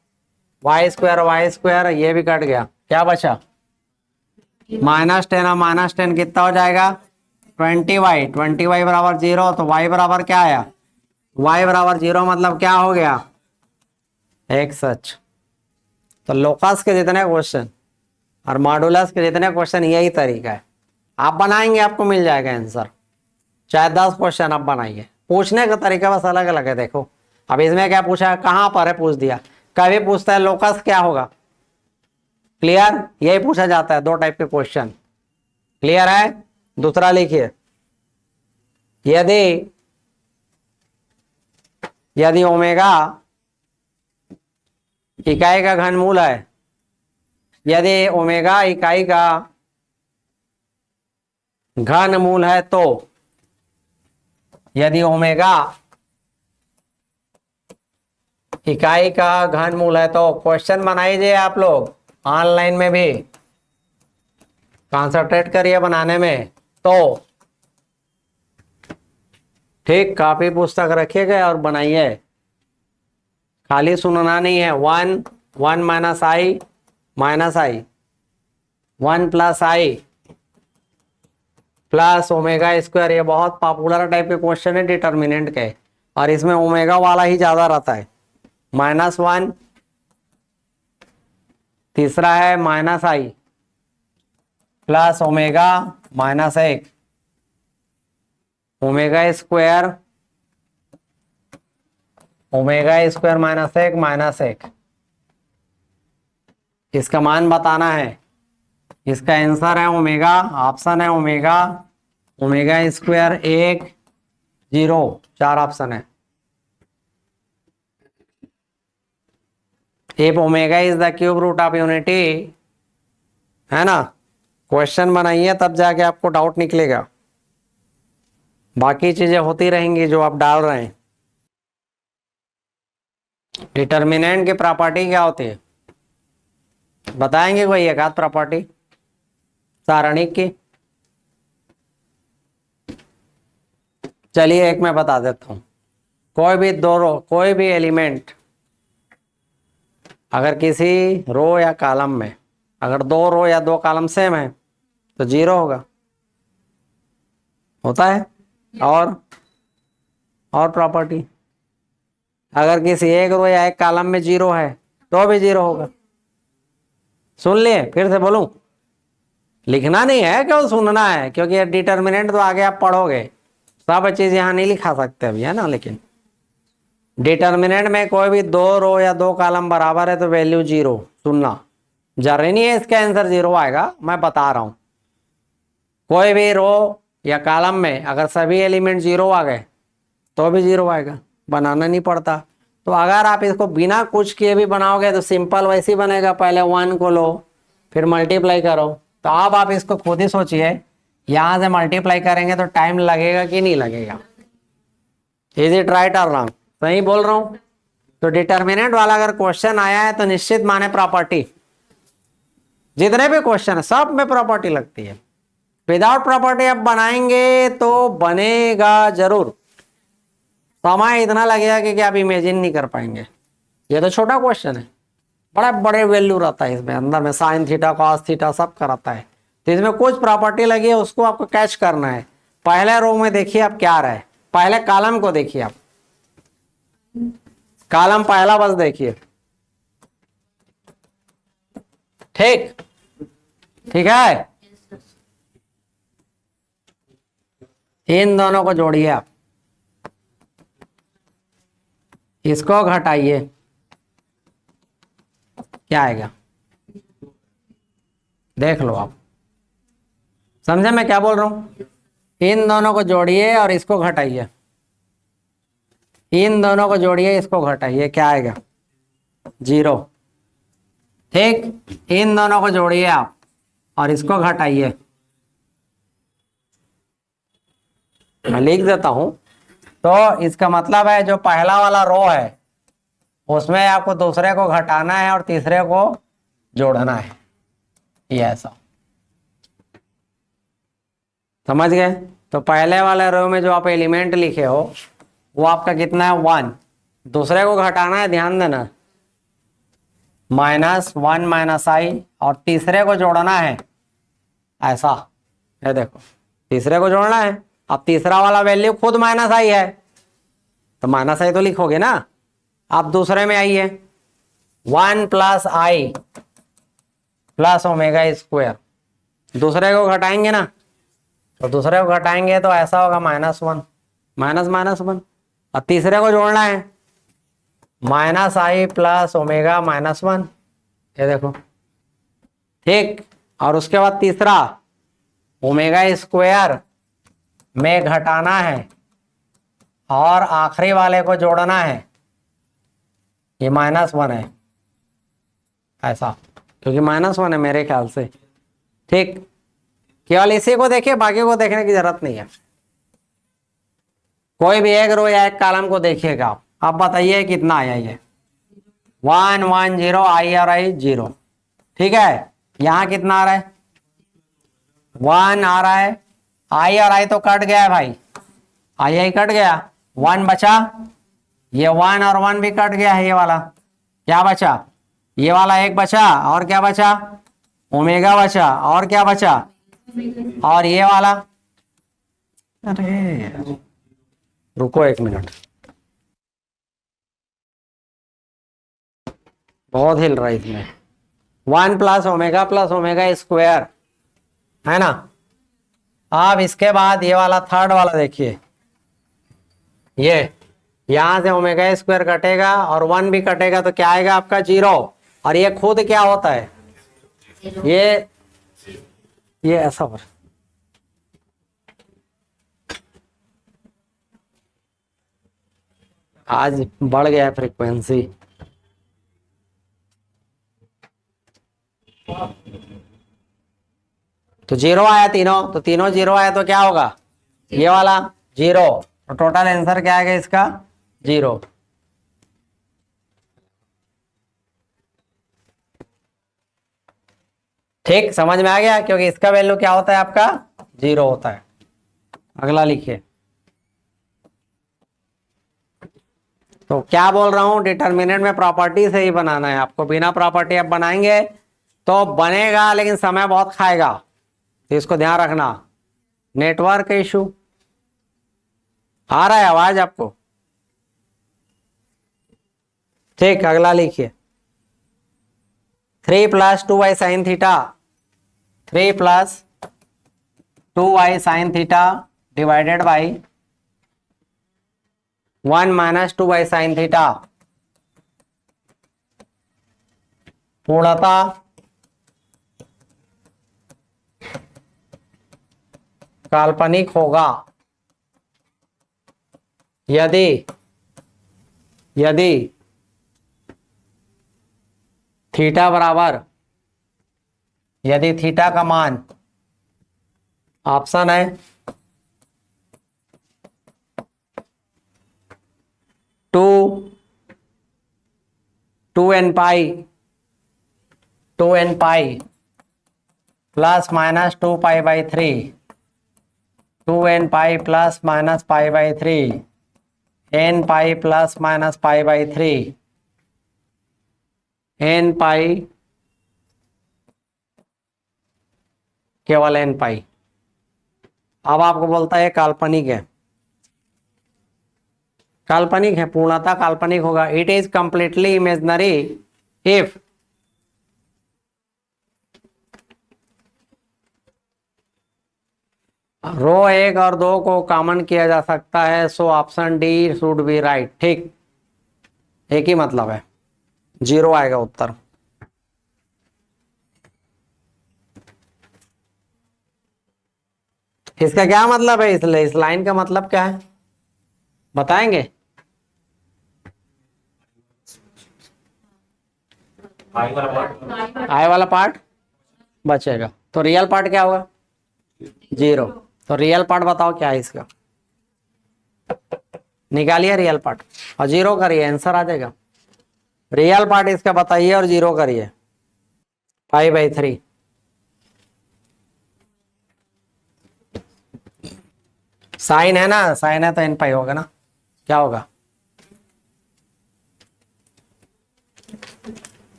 वाई स्क्वायर, ये भी कट गया, क्या बचा? माइनस 10 और माइनस 10 कितना हो जाएगा? 20y बराबर 0, तो y बराबर क्या आया? y बराबर 0 मतलब क्या हो गया? एक सच। तो लोकस के जितने क्वेश्चन और मॉडुलस के जितने क्वेश्चन यही तरीका है, आप बनाएंगे आपको मिल जाएगा आंसर। चाहे 10 क्वेश्चन आप बनाइए, पूछने का तरीका बस अलग अलग है। देखो अब इसमें क्या पूछा, कहां पर है पूछ दिया। कभी पूछता है लोकस क्या होगा, क्लियर, यही पूछा जाता है। 2 टाइप के क्वेश्चन, क्लियर है। दूसरा लिखिए, यदि ओमेगा इकाई का घनमूल है, यदि ओमेगा इकाई का घनमूल है तो, यदि ओमेगा इकाई का घनमूल है तो, क्वेश्चन बनाइए आप लोग ऑनलाइन में भी, कंसंट्रेट करिए बनाने में। तो ठीक, कापी पुस्तक रखिएगा और बनाइए, खाली सुनना नहीं है। 1 माइनस आई 1 प्लस आई प्लस ओमेगा स्क्वायर, ये बहुत पॉपुलर टाइप के क्वेश्चन है डिटर्मिनेंट के, और इसमें ओमेगा वाला ही ज्यादा रहता है। -1, तीसरा है minus I plus omega -1, omega square -1 इसका मान बताना है। इसका आंसर है ओमेगा, ऑप्शन है ओमेगा स्क्वायर 1 जीरो, 4 ऑप्शन है। If omega is the cube root of unity, है ना, क्वेश्चन बनाइए तब जाके आपको डाउट निकलेगा, बाकी चीजें होती रहेंगी जो आप डाल रहे हैं। डिटर्मिनेंट की प्रॉपर्टी क्या होती है, बताएंगे कोई एक आध प्रॉपर्टी सारणिक की? चलिए एक मैं बता देता हूं। कोई भी एलिमेंट अगर किसी रो या कॉलम में अगर 2 रो या 2 कॉलम सेम है तो 0 होता है। और प्रॉपर्टी, अगर किसी एक रो या एक कॉलम में 0 है तो भी 0 होगा। सुन लिए, फिर से बोलूं, लिखना नहीं है, केवल सुनना है, क्योंकि डिटर्मिनेंट तो आगे आप पढ़ोगे, सब चीज यहां नहीं लिखा सकते अभी, है ना। लेकिन डिटर्मिनेंट में कोई भी 2 रो या 2 कॉलम बराबर है तो वैल्यू 0। सुनना जरूरी नहीं है इसका आंसर 0 आएगा, मैं बता रहा हूं। कोई भी रो या कॉलम में अगर सभी एलिमेंट 0 आ गए तो भी 0 आएगा, बनाना नहीं पड़ता। तो अगर आप इसको बिना कुछ किए भी बनाओगे तो सिंपल वैसे ही बनेगा, पहले 1 को लो फिर मल्टीप्लाई करो। तो अब आप इसको खुद ही सोचिए, यहां से मल्टीप्लाई करेंगे तो टाइम लगेगा कि नहीं लगेगा? इज इट राइट और रॉन्ग? सही बोल रहा हूं? तो डिटर्मिनेंट वाला अगर क्वेश्चन आया है तो निश्चित माने प्रॉपर्टी, जितने भी क्वेश्चन है सब में प्रॉपर्टी लगती है। विदाउट प्रॉपर्टी आप बनाएंगे तो बनेगा जरूर, समय इतना लगेगा कि आप इमेजिन नहीं कर पाएंगे। ये तो छोटा क्वेश्चन है, बड़े बड़े वैल्यू रहता है इसमें, अंदर में साइन थीटा कॉस थीटा सब का रहता है। तो इसमें कुछ प्रॉपर्टी लगी है, उसको आपको कैच करना है। पहले रो में देखिए आप क्या रहा है, पहले कॉलम को देखिए आप, कॉलम पहला बस देखिए, ठीक है। इन दोनों को जोड़िए आप, इसको घटाइए, क्या आएगा देख लो आप, समझे मैं क्या बोल रहा हूं? इन दोनों को जोड़िए और इसको घटाइए, इन दोनों को जोड़िए इसको घटाइए, क्या आएगा? 0। ठीक, इन दोनों को जोड़िए आप और इसको घटाइए, मैं लिख देता हूं। तो इसका मतलब है जो पहला वाला रो है उसमें आपको दूसरे को घटाना है और तीसरे को जोड़ना है, ये ऐसा, समझ गए? तो पहले वाले रो में जो आप एलिमेंट लिखे हो वो आपका कितना है? 1। दूसरे को घटाना है, ध्यान देना, -1 -i, और तीसरे को जोड़ना है ऐसा, ये देखो तीसरे को जोड़ना है। अब तीसरा वाला वैल्यू खुद -i है तो -i तो लिखोगे ना। अब दूसरे में आइए, 1 + i + ω², दूसरे को घटाएंगे ना, तो दूसरे को घटाएंगे तो ऐसा होगा -1 -1, और तीसरे को जोड़ना है -i + ω-1, ये देखो, ठीक। और उसके बाद तीसरा ω² में घटाना है और आखिरी वाले को जोड़ना है, ये -1 है ऐसा, क्योंकि -1 है मेरे ख्याल से, ठीक। केवल इसी को देखिए, बाकी को देखने की जरूरत नहीं है। कोई भी एक रो या एक कॉलम को देखिएगा आप बताइए कितना आया ये? 1 1 0, i और i 0, ठीक है। यहां कितना आ रहा है? 1 आ रहा है, i और i तो कट गया है भाई, i कट गया, 1 बचा, ये 1 और 1 भी कट गया है, ये वाला क्या बचा? ये वाला 1 बचा, और क्या बचा? ओमेगा बचा, और क्या बचा? और ये वाला, अरे रुको 1 मिनट, बहुत हिल रहा है इसमें। 1 + ω + ω², है ना। अब इसके बाद ये वाला थर्ड वाला देखिए, ये यहां से ω² कटेगा और 1 भी कटेगा तो क्या आएगा आपका? 0। और ये खुद क्या होता है? ये ऐसा पर आज बढ़ गया फ्रीक्वेंसी। तो 0 आया तीनों, तो तीनों 0 आया तो क्या होगा, ये वाला 0। तो टोटल आंसर क्या आएगा इसका, 0। ठीक, समझ में आ गया, क्योंकि इसका वैल्यू क्या होता है आपका, 0 होता है। अगला लिखिए। तो क्या बोल रहा हूं, डिटर्मिनेंट में प्रॉपर्टी से ही बनाना है आपको, बिना प्रॉपर्टी आप बनाएंगे तो बनेगा लेकिन समय बहुत खाएगा, तो इसको ध्यान रखना। नेटवर्क इशू आ रहा है आवाज आपको, ठीक। अगला लिखिए, 3 + 2y sin theta, 3 + 2y sin theta divided by 1 - 2y sin theta. पूर्णता काल्पनिक होगा यदि थीटा बराबर, यदि थीटा का मान, ऑप्शन है 2n पाई ± 2π/3, 2n पाई ± π/3, n पाई ± π/3, n पाई केवल n पाई। अब आपको बोलता है काल्पनिक है, काल्पनिक है, पूर्णता काल्पनिक होगा। It is completely imaginary if row 1 और 2 को कॉमन किया जा सकता है, so option D should be right. ठीक, एक ही मतलब है, 0 आएगा उत्तर। इसका क्या मतलब है, इसलिए इस लाइन का मतलब क्या है बताएंगे। आई वाला पार्ट बचेगा, तो रियल पार्ट क्या होगा, 0। तो रियल पार्ट बताओ क्या है इसका, निकालिए रियल पार्ट और 0 करिए, आंसर आ जाएगा। रियल पार्ट इसका बताइए और 0 करिए, 5/3। साइन है ना, साइन है तो n पाई होगा ना, क्या होगा,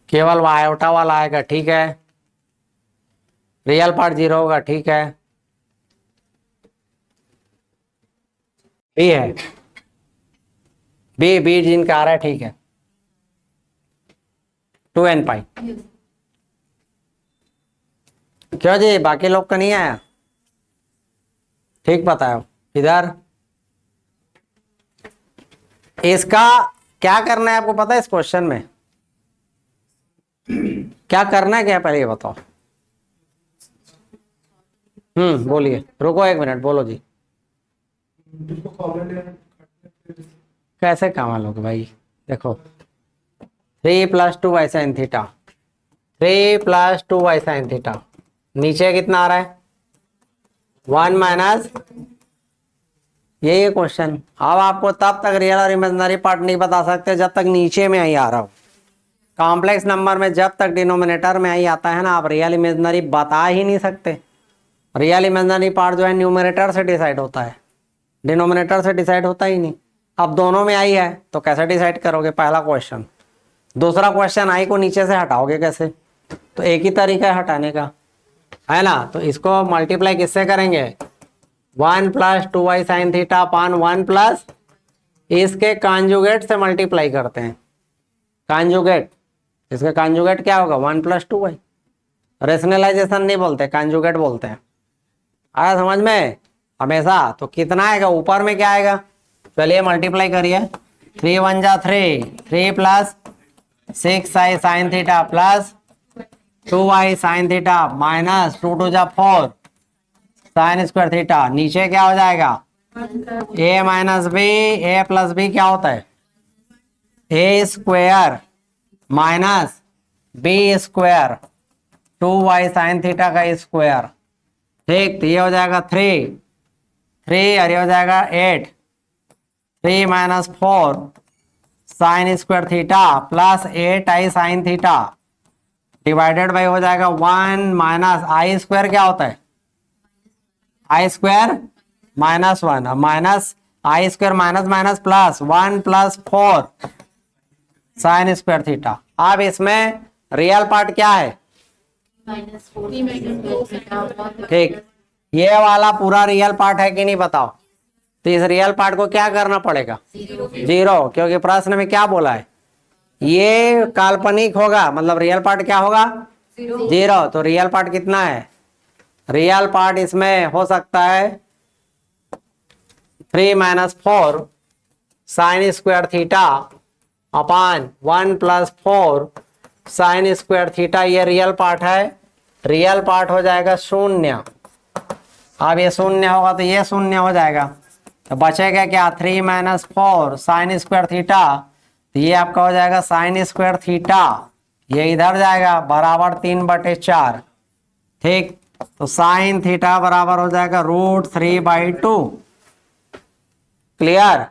केवल आयोटा वाला आएगा, ठीक है। रियल पार्ट 0 होगा, ठीक है। बी है, बी जिनका आ रहा है, ठीक है। 2n पाई, क्यों जी, बाकी लोग का नहीं आया, ठीक बताओ। इधर इसका क्या करना है आपको पता है, इस क्वेश्चन में क्या करना है, क्या पहले ये बताओ। बोलिए, रुको 1 मिनट, बोलो जी। कैसे कॉमन लोगे भाई, देखो 3 + 2y sin theta, 3 + 2y sin theta, नीचे कितना आ रहा है 1 - यही है क्वेश्चन। अब आपको तब तक रियल और इमेजिनरी पार्ट नहीं बता सकते जब तक नीचे में आई आ रहा हो। कॉम्प्लेक्स नंबर में जब तक डिनोमिनेटर में आई आता है ना, आप रियल इमेजिनरी बता ही नहीं सकते। रियल इमेजिनरी पार्ट जो है न्यूमरेटर से डिसाइड होता है, डिनोमिनेटर से डिसाइड होता ही नहीं। अब दोनों में आई है तो कैसे डिसाइड करोगे, पहला क्वेश्चन। दूसरा क्वेश्चन, आई को नीचे से हटाओगे कैसे, तो एक ही तरीका है हटाने का, है ना। तो इसको मल्टीप्लाई किससे करेंगे, 1 + 2y sin theta upon 1 plus इसके कॉन्जुगेट से मल्टीप्लाई करते हैं, कॉन्जुगेट। इसका कॉन्जुगेट क्या होगा, 1 + 2y। रेशनलाइजेशन नहीं बोलते, कॉन्जुगेट बोलते हैं। आया समझ में हमेशा। तो कितना आएगा, ऊपर में क्या आएगा, चलिए मल्टीप्लाई करिए। 3 × 1 = 3, 3 + 6y sin theta plus 2y sin theta minus 2 × 2 = 4 sin² theta. नीचे क्या हो जाएगा, a - b, a + b क्या होता है A square minus B square 2y sine theta का स्क्वायर। ठीक, तो ये हो जाएगा 3 और ये हो जाएगा 8, 3 minus 4 sine square theta plus 8i sine theta divided by हो जाएगा 1 माइनस आई स्क्वायर क्या होता है, i square -1, minus i square minus minus plus 1 plus 4 sine square theta. अब इसमें रियल पार्ट क्या है, -4 ठीक, ये वाला पूरा रियल पार्ट है कि नहीं बताओ। तो इस रियल पार्ट को क्या करना पड़ेगा, 0, क्योंकि प्रश्न में क्या बोला है, ये काल्पनिक होगा, मतलब रियल पार्ट क्या होगा 0। तो रियल पार्ट कितना है, रियल पार्ट इसमें हो सकता है 3 minus 4 sine square theta upon 1 plus 4 sine square theta, ये रियल पार्ट है। रियल पार्ट हो जाएगा 0। अब ये 0 होगा तो ये 0 हो जाएगा, तो बचेगा क्या, 3 माइनस 4 साइन स्क्वायर थीटा, तो ये आपका हो जाएगा साइन स्क्वायर थीटा, ये इधर जाएगा बराबर 3/4। ठीक, तो साइन थीटा बराबर हो जाएगा √3/2। क्लियर।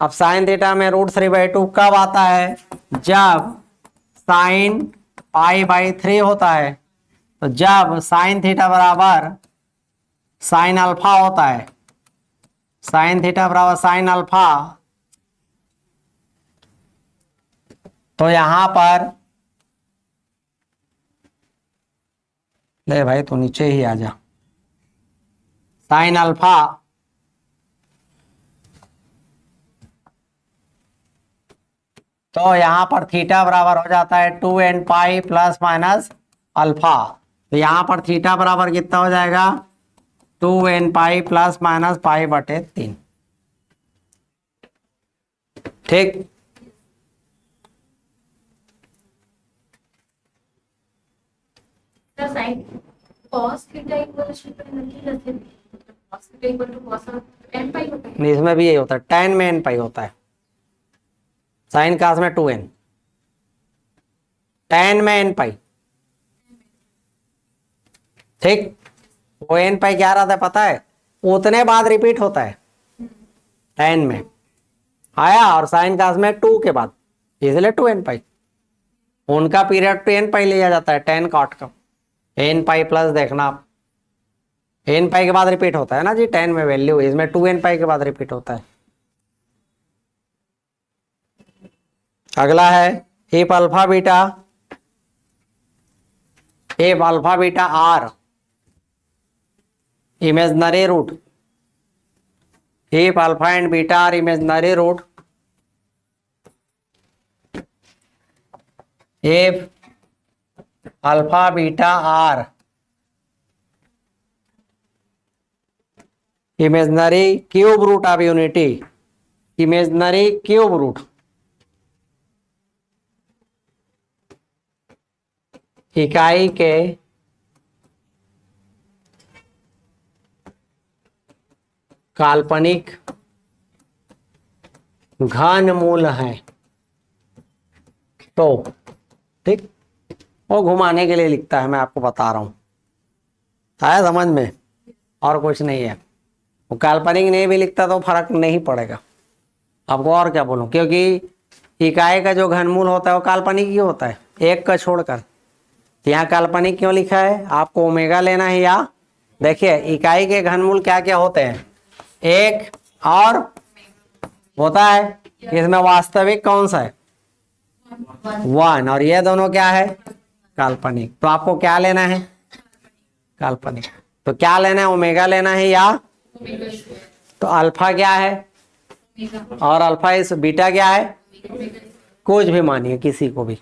अब साइन थीटा में √3/2 कब आता है, जब साइन π/3 होता है। तो जब साइन थीटा बराबर साइन अल्फा होता है, साइन थीटा बराबर साइन अल्फा, तो यहां पर ले भाई तो नीचे ही आ जा, साइन अल्फा तो यहां पर थीटा बराबर हो जाता है 2nπ प्लस माइनस अल्फा। तो यहां पर थीटा बराबर कितना हो जाएगा, 2nπ प्लस माइनस π/3। ठीक, sine cos theta equal to cos theta equal to cos n pi होता है। इसमें भी यही होता है, tan में nπ होता है, साइन कास में 2n, tan में nπ। ठीक, वो nπ क्या रहता है पता है, उतने बाद रिपीट होता है, tan में आया और साइन कास में 2 के बाद, इसलिए 2nπ, उनका पीरियड 2nπ लिया जाता है tan cot का, nπ प्लस देखना आप, nπ के बाद रिपीट होता है ना जी tan में वैल्यू, इसमें 2nπ के बाद रिपीट होता है। अगला है if alpha beta are imaginary root, if alpha and beta are imaginary root, if alpha beta are imaginary cube root of unity, imaginary cube root इकाई के काल्पनिक घन मूल है। तो ठीक, वो घुमाने के लिए लिखता है, मैं आपको बता रहा हूं, आया समझ में, और कुछ नहीं है। वो काल्पनिक नहीं भी लिखता तो फर्क नहीं पड़ेगा, आपको और क्या बोलूं, क्योंकि इकाई का जो घनमूल होता है वो काल्पनिक ही होता है, एक का छोड़कर। यहाँ काल्पनिक क्यों लिखा है, आपको ओमेगा लेना है, या देखिए इकाई के घनमूल क्या क्या होते हैं, एक और होता है, इसमें वास्तविक कौन सा है 1, और ये दोनों क्या है काल्पनिक। तो आपको क्या लेना है काल्पनिक, तो क्या लेना है, ओमेगा लेना है, या तो अल्फा क्या है और अल्फा इस बीटा क्या है, कुछ भी मानिए किसी को भी,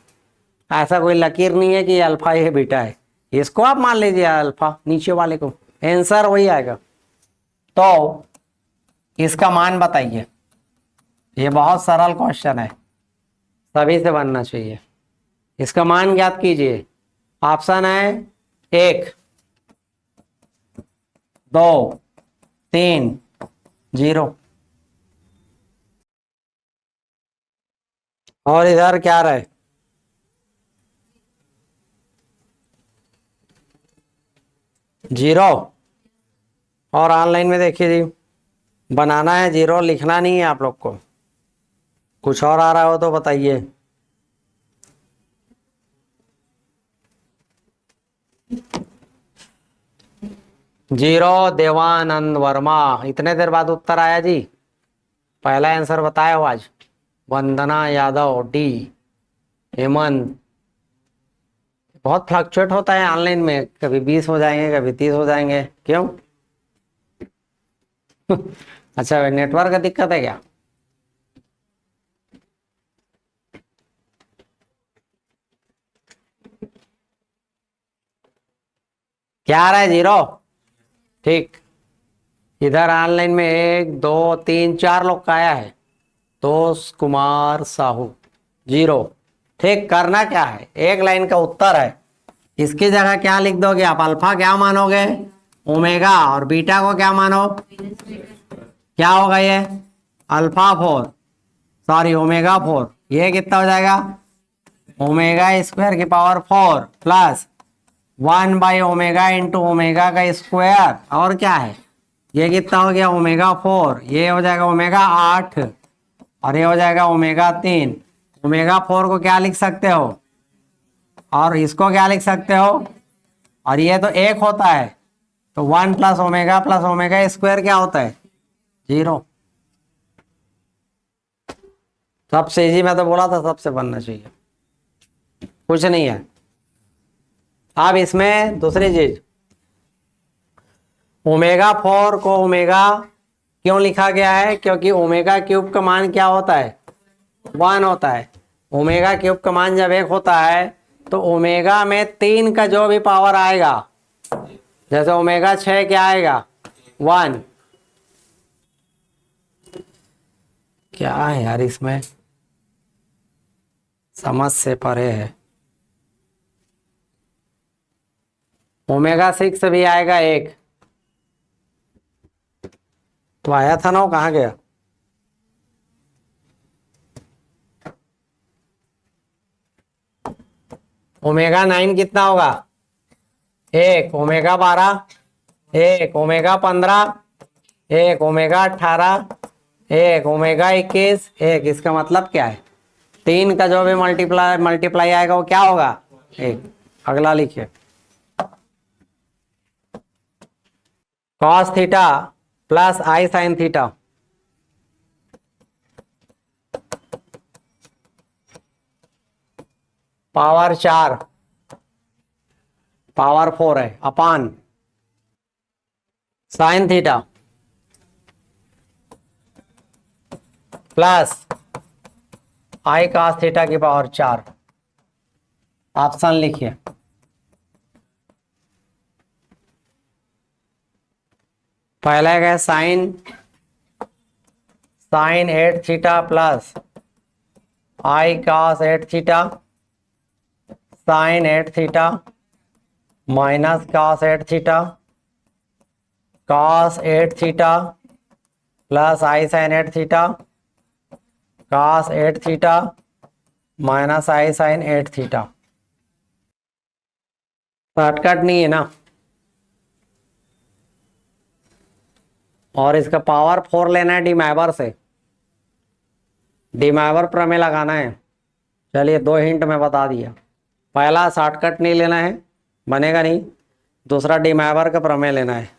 ऐसा कोई लकीर नहीं है कि अल्फा ये बीटा है, इसको आप मान लीजिए अल्फा, नीचे वाले को, आंसर वही आएगा। तो इसका मान बताइए, ये बहुत सरल क्वेश्चन है, सभी से बनना चाहिए। इसका मान ज्ञात कीजिए, ऑप्शन है 1, 2, 3, 0। और इधर क्या रहे? जीरो। और ऑनलाइन में देखिए जी, बनाना है जीरो, लिखना नहीं है आप लोग को। कुछ और आ रहा हो तो बताइए। जीरो देवानंद वर्मा, इतने देर बाद उत्तर आया जी। पहला आंसर बताया हो आज। वंदना यादव डी। हेमंत। बहुत फ्लक्चुएट होता है ऑनलाइन में, कभी 20 हो जाएंगे, कभी 30 हो जाएंगे, क्यों? अच्छा, नेटवर्क का दिक्कत है क्या? क्या आ रहा है? जीरो। ठीक। इधर ऑनलाइन में 1 2 3 4 लोग का आया है। दोष कुमार साहू। जीरो। ठीक, करना क्या है, एक लाइन का उत्तर है। इसकी जगह क्या लिख दोगे आप? अल्फा क्या मानोगे? ओमेगा। और बीटा को क्या मानो? क्या होगा ये? Alpha 4, sorry omega 4। ये कितना हो जाएगा? ओमेगा स्क्वायर की पावर 4 प्लस 1/ओमेगा इंटू ओमेगा का स्क्वायर। और क्या है? ये कितना हो गया? ओमेगा 4। ये हो जाएगा ओमेगा 8। और ये हो जाएगा ओमेगा 3। ओमेगा 4 को क्या लिख सकते हो? और इसको क्या लिख सकते हो? और ये तो एक होता है, तो 1 प्लस ओमेगा स्क्वायर क्या होता है? जीरो। सबसे इजी मैं तो बोला था, सबसे बनना चाहिए। कुछ नहीं है। अब इसमें दूसरी चीज, ओमेगा 4 को ओमेगा क्यों लिखा गया है? क्योंकि ओमेगा क्यूब का मान क्या होता है? 1 होता है। ओमेगा क्यूब का मान जब 1 होता है तो ओमेगा में 3 का जो भी पावर आएगा, जैसे ओमेगा 6 क्या आएगा? 1। क्या है यार इसमें, समझ से परे है। ओमेगा 6 भी आएगा 1। तो आया था ना, वो कहाँ गया? ओमेगा 9 कितना होगा? 1। ओमेगा 12 1। ओमेगा 15 1। ओमेगा 18 1। ओमेगा 21 1। इसका मतलब क्या है? 3 का जो भी मल्टीप्लाई आएगा वो क्या होगा? 1। अगला लिखिए, कॉस थीटा प्लस आई साइन थीटा। पावर 4, पावर 4 है, upon sine theta plus i cos theta की पावर 4। ऑप्शन लिखिए। पहला है sine 8 theta plus i cos 8 theta, sine 8 theta minus cos 8 theta, cos 8 theta plus I sine 8 theta, cos 8 theta minus I sine 8 theta. Shortcut नहीं है ना। और इसका power 4 लेना है डीमैवर से, डीमैवर प्रमेय लगाना है। चलिए 2 हिंट में बता दिया। पहला शॉर्टकट नहीं लेना है, बनेगा नहीं। दूसरा डीमैवर का प्रमेय लेना है।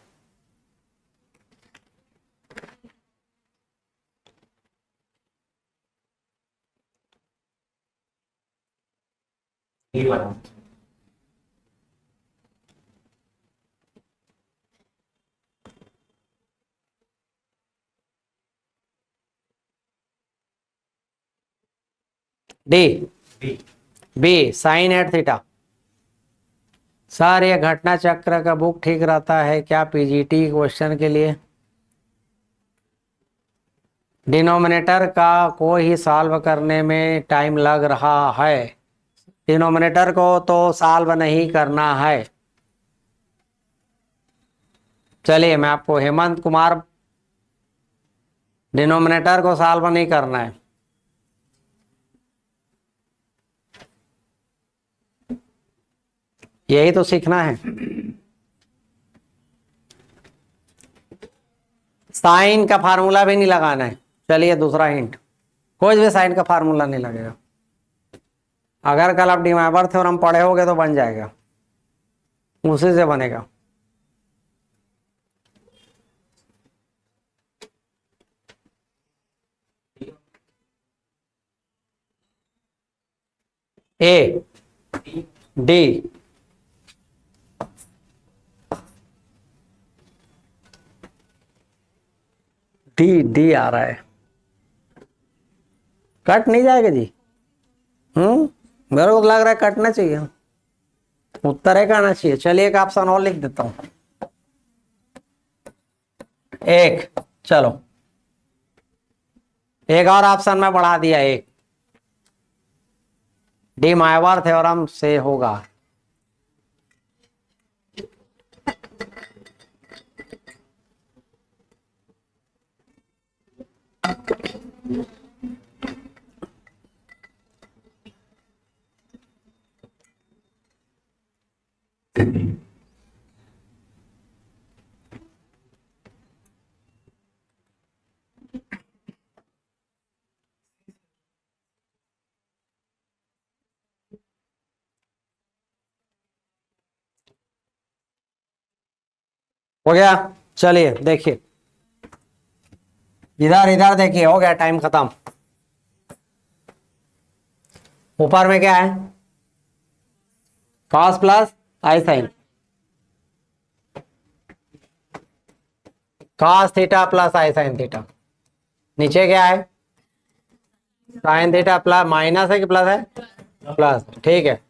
D. B sine 8 theta. Sir ये घटना चक्र का बुक ठीक रहता है क्या पीजीटी क्वेश्चन के लिए? डिनोमिनेटर का को ही सॉल्व करने में टाइम लग रहा है। डिनोमिनेटर को तो सॉल्व नहीं करना है। चलिए मैं आपको, हेमंत कुमार, डिनोमिनेटर को सॉल्व नहीं करना है। यही तो सीखना है। साइन का फार्मूला भी नहीं लगाना है। चलिए दूसरा हिंट, कोई भी साइन का फार्मूला नहीं लगेगा। अगर कल आप डिमाइवर थ्योरम पढ़े होगे तो बन जाएगा, उसी से बनेगा। ए डी, डी डी आ रहा है, कट नहीं जाएगा जी। मेरे को लग रहा है कटना चाहिए, उत्तर एक आना चाहिए। चलिए एक ऑप्शन और लिख देता हूं, एक, चलो एक और ऑप्शन में बढ़ा दिया, एक डी माइवर थ्योरम से होगा। हो गया, चलिए देखिए इधर, इधर देखिए, हो गया, टाइम खत्म। ऊपर में क्या है, कॉस प्लस आई साइन, कॉस थीटा प्लस आई साइन थीटा। नीचे क्या है, साइन थीटा प्लस, माइनस है कि प्लस है, प्लस, ठीक है।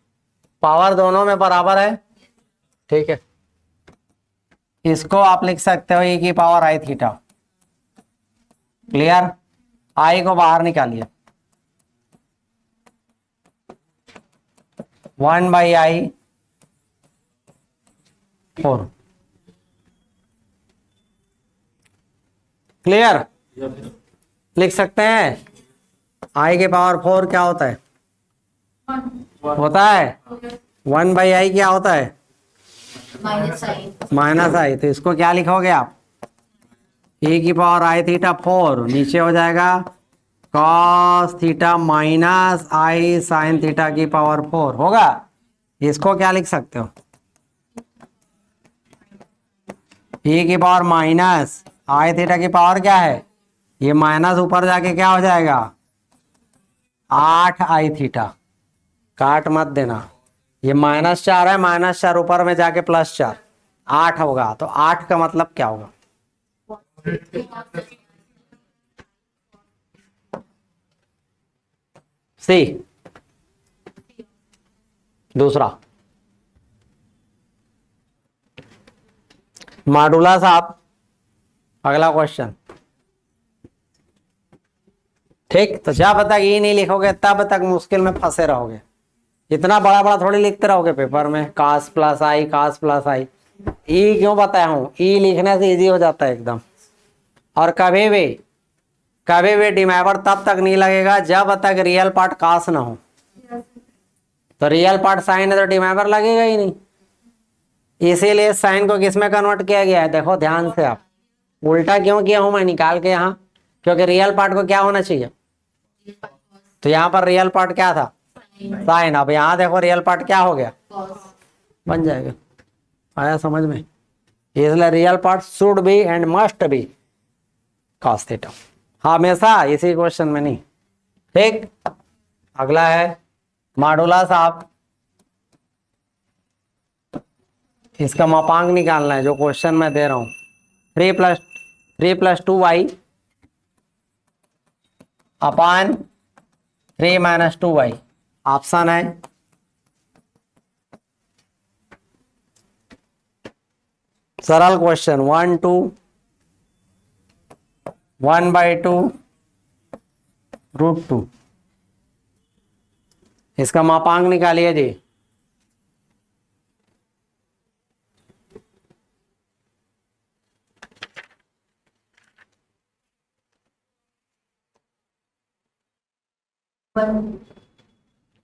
पावर दोनों में बराबर है, ठीक है। इसको आप लिख सकते हो e की पावर आई थीटा। क्लियर, आई को बाहर निकालिए, 1/i4। क्लियर, लिख सकते हैं। आई के पावर 4 क्या होता है, होता है 1/i, क्या होता है माइनस आई। तो इसको क्या लिखोगे आप, e की पावर आई थीटा 4, नीचे हो जाएगा कॉस थीटा माइनस आई साइन थीटा की पावर 4 होगा। इसको क्या लिख सकते हो, e की पावर माइनस आई थीटा की पावर क्या है, ये माइनस ऊपर जाके क्या हो जाएगा 8i थीटा। काट मत देना, ये -4 है, -4 ऊपर में जाके +4, 8 होगा। तो 8 का मतलब क्या होगा, सी। दूसरा माडुला साहब, अगला क्वेश्चन, ठीक। तो जब तक ये नहीं लिखोगे तब तक मुश्किल में फंसे रहोगे। इतना बड़ा बड़ा थोड़ी लिखते रहोगे पेपर में, कास प्लस आई, कास प्लस आई। ई क्यों बताया हूं, ई लिखने से इजी हो जाता है एकदम। और कभी भी डिमाइवर तब तक नहीं लगेगा जब तक रियल पार्ट कास ना हो। तो रियल पार्ट साइन है तो डिमाइवर लगेगा ही नहीं। इसीलिए साइन को किस में कन्वर्ट किया गया है, देखो ध्यान से आप। उल्टा क्यों किया हूं मैं निकाल के यहाँ, क्योंकि रियल पार्ट को क्या होना चाहिए, तो यहाँ पर रियल पार्ट क्या था, साइन। अब यहाँ देखो रियल पार्ट क्या हो गया, बन जाएगा। आया समझ में, इसलिए real part should be and must be cos theta, हमेशा, इसी क्वेश्चन में नहीं। ठीक, अगला है माडुला साहब, इसका मापांक निकालना है जो क्वेश्चन में दे रहा हूं। 3 + 2y अपान 3 - 2y, ऑप्शन है सरल क्वेश्चन, 1 2 1/2 √2। इसका मापांक निकालिए जी।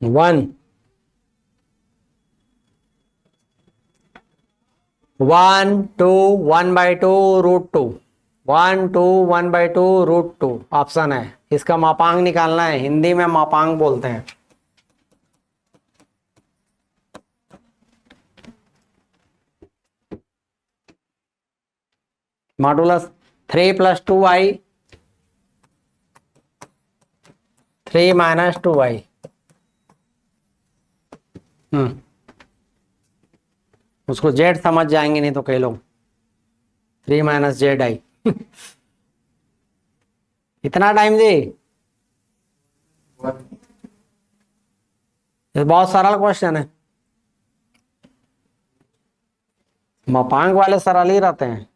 वन 1/2 1/2 ऑप्शन है। इसका मापांक निकालना है, हिंदी में मापांक बोलते हैं। Modulus 3 + 2y 3 - 2y। उसको जेड समझ जाएंगे नहीं तो कई लोग 3 - ZI। इतना टाइम दे, ये बहुत सरल क्वेश्चन है। मापांक वाले सरल ही रहते हैं।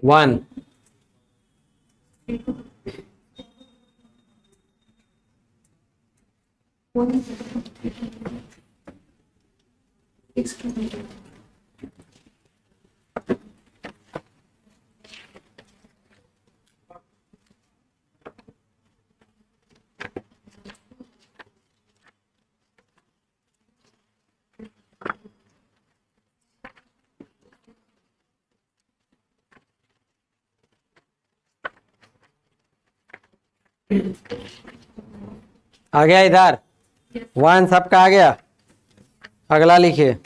वन आ गया इधर, 1 सबका आ गया। अगला लिखिए।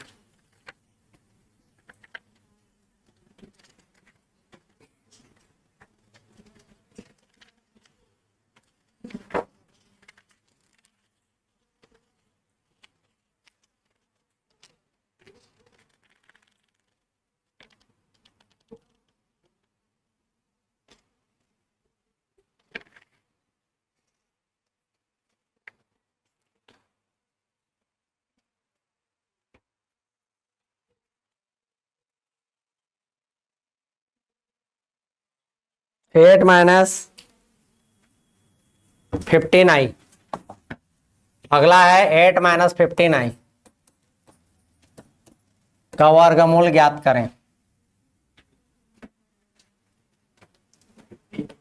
Eight -15i। अगला है 8 - 15i का वर्गमूल ज्ञात करें।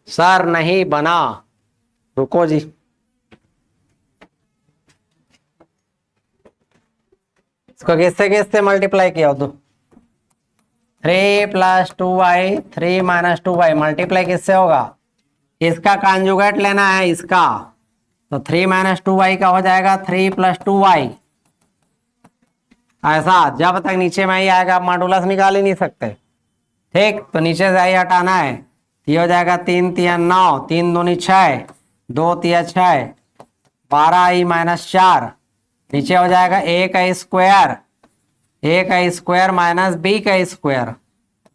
सर नहीं बना, रुको जी। इसको किससे किससे मल्टीप्लाई किया हो? 3 + 2y 3 - 2y मल्टीप्लाई किससे होगा? इसका कॉन्जुगेट लेना है इसका, तो 3 - 2y का हो जाएगा 3 + 2y। ऐसा जब तक नीचे में ही आएगा आप मॉडुलस निकाल ही नहीं सकते। ठीक, तो नीचे से ही हटाना है। ये हो जाएगा 3 × 3 = 9, 3 दूनी 6, 2 × 6 12i - 4। नीचे हो जाएगा a का स्क्वायर, a का स्क्वायर माइनस b का स्क्वायर।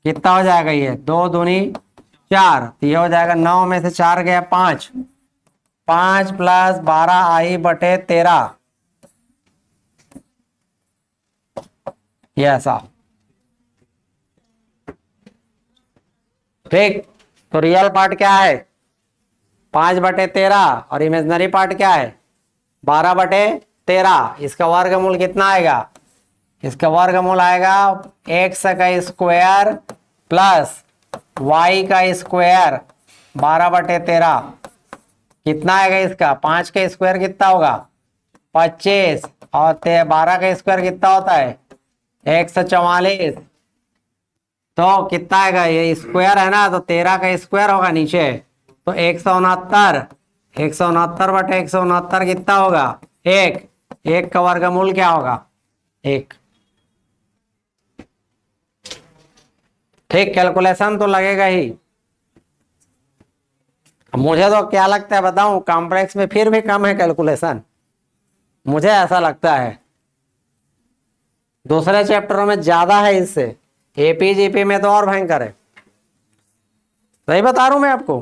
कितना हो जाएगा ये? 2 दूनी 4, तो ये हो जाएगा 9 में से 4 गया 5, 5 + 12i/13। ये ऐसा। ठीक, तो रियल पार्ट क्या है? 5/13 और इमेजिनरी पार्ट क्या है? 12/13। इसका वर्गमूल कितना आएगा? इसका वर्गमूल आएगा x का स्क्वायर प्लस y का स्क्वायर 12/13। कितना आएगा इसका? 5 का स्क्वायर कितना होगा? 25, और 12 का स्क्वायर कितना होता है? 144। तो कितना आएगा? ये स्क्वायर है ना, तो 13 का स्क्वायर होगा नीचे, तो 169। 169/169 कितना होगा? 1। 1 का वर्गमूल क्या होगा? 1। ठीक, कैलकुलेशन तो लगेगा ही। मुझे तो क्या लगता है बताऊं, कॉम्प्लेक्स में फिर भी कम है कैलकुलेशन, मुझे ऐसा लगता है। दूसरे चैप्टरों में ज्यादा है इससे, एपीजीपी में तो और भयंकर है। सही बता रहा हूं मैं आपको।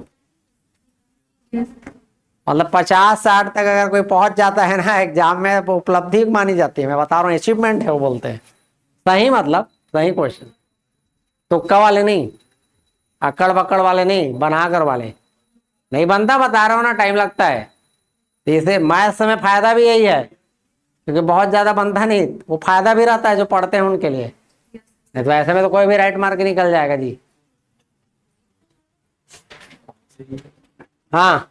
मतलब 50-60 तक अगर कोई पहुंच जाता है ना एग्जाम में, वो उपलब्धि मानी जाती है। मैं बता रहा हूँ, अचीवमेंट है वो बोलते हैं। सही, मतलब सही क्वेश्चन, तुक्का वाले नहीं, अकड़ बकड़ वाले नहीं, बनाकर वाले नहीं। बनता, बता रहा हूँ ना, टाइम लगता है। तो इसे मैथ्स में फायदा भी यही है, क्योंकि बहुत ज्यादा बनता नहीं, वो फायदा भी रहता है जो पढ़ते हैं उनके लिए। नहीं तो ऐसे में तो कोई भी राइट मार्क निकल जाएगा जी। हाँ,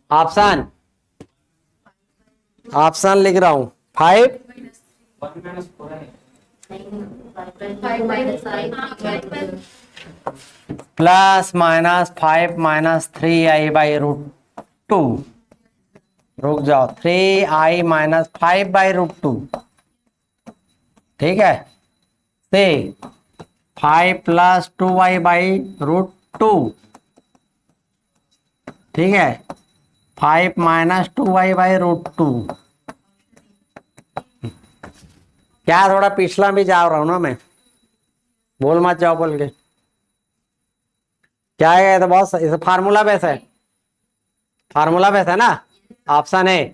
ऑप्शन ऑप्शन लिख रहा हूं। 5 प्लस माइनस 5 माइनस 3i/√2। रुक जाओ, 3i-5/√2। ठीक है, से 5 प्लस 2i/√2। ठीक है, 5 माइनस 2i/√2। क्या थोड़ा पिछला भी जा रहा हूं ना मैं, बोल मत जाओ बोल के। क्या है, तो बहुत इसे फार्मूला बेस है, फार्मूला बेस है ना। ऑप्शन ए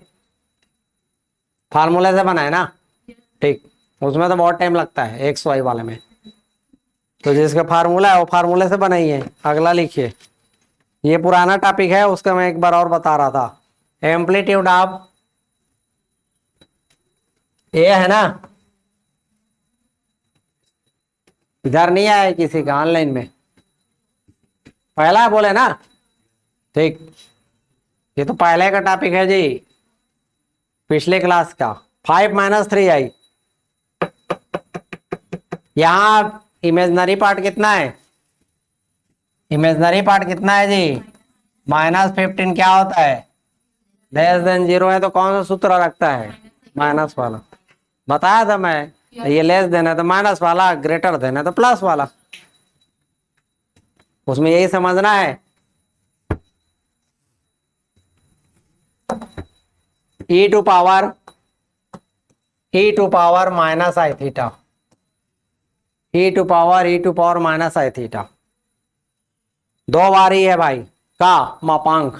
फार्मूले से बना है ना। ठीक, उसमें तो बहुत टाइम लगता है 100i वाले में, तो जिसका फार्मूला है वो फार्मूले से बनाइए। अगला लिखिए, ये पुराना टॉपिक है, उसका मैं एक बार और बता रहा था। एम्पलीट्यूड ऑफ ए है ना, इधर नहीं आया किसी का ऑनलाइन में, पहला बोले ना। ठीक, ये तो पहले का टॉपिक है जी, पिछले क्लास का। 5 माइनस 3i, यहां इमेजनरी पार्ट कितना है, इमेजनरी पार्ट कितना है जी, -15। क्या होता है, <0 है, तो कौन सा सूत्र रखता है, माइनस वाला। बताया था मैं, ये लेस देना है तो माइनस वाला, ग्रेटर देना है तो प्लस वाला, उसमें यही समझना है। e to power minus I theta, e to power minus I theta, 2 बार ही है भाई का मापांक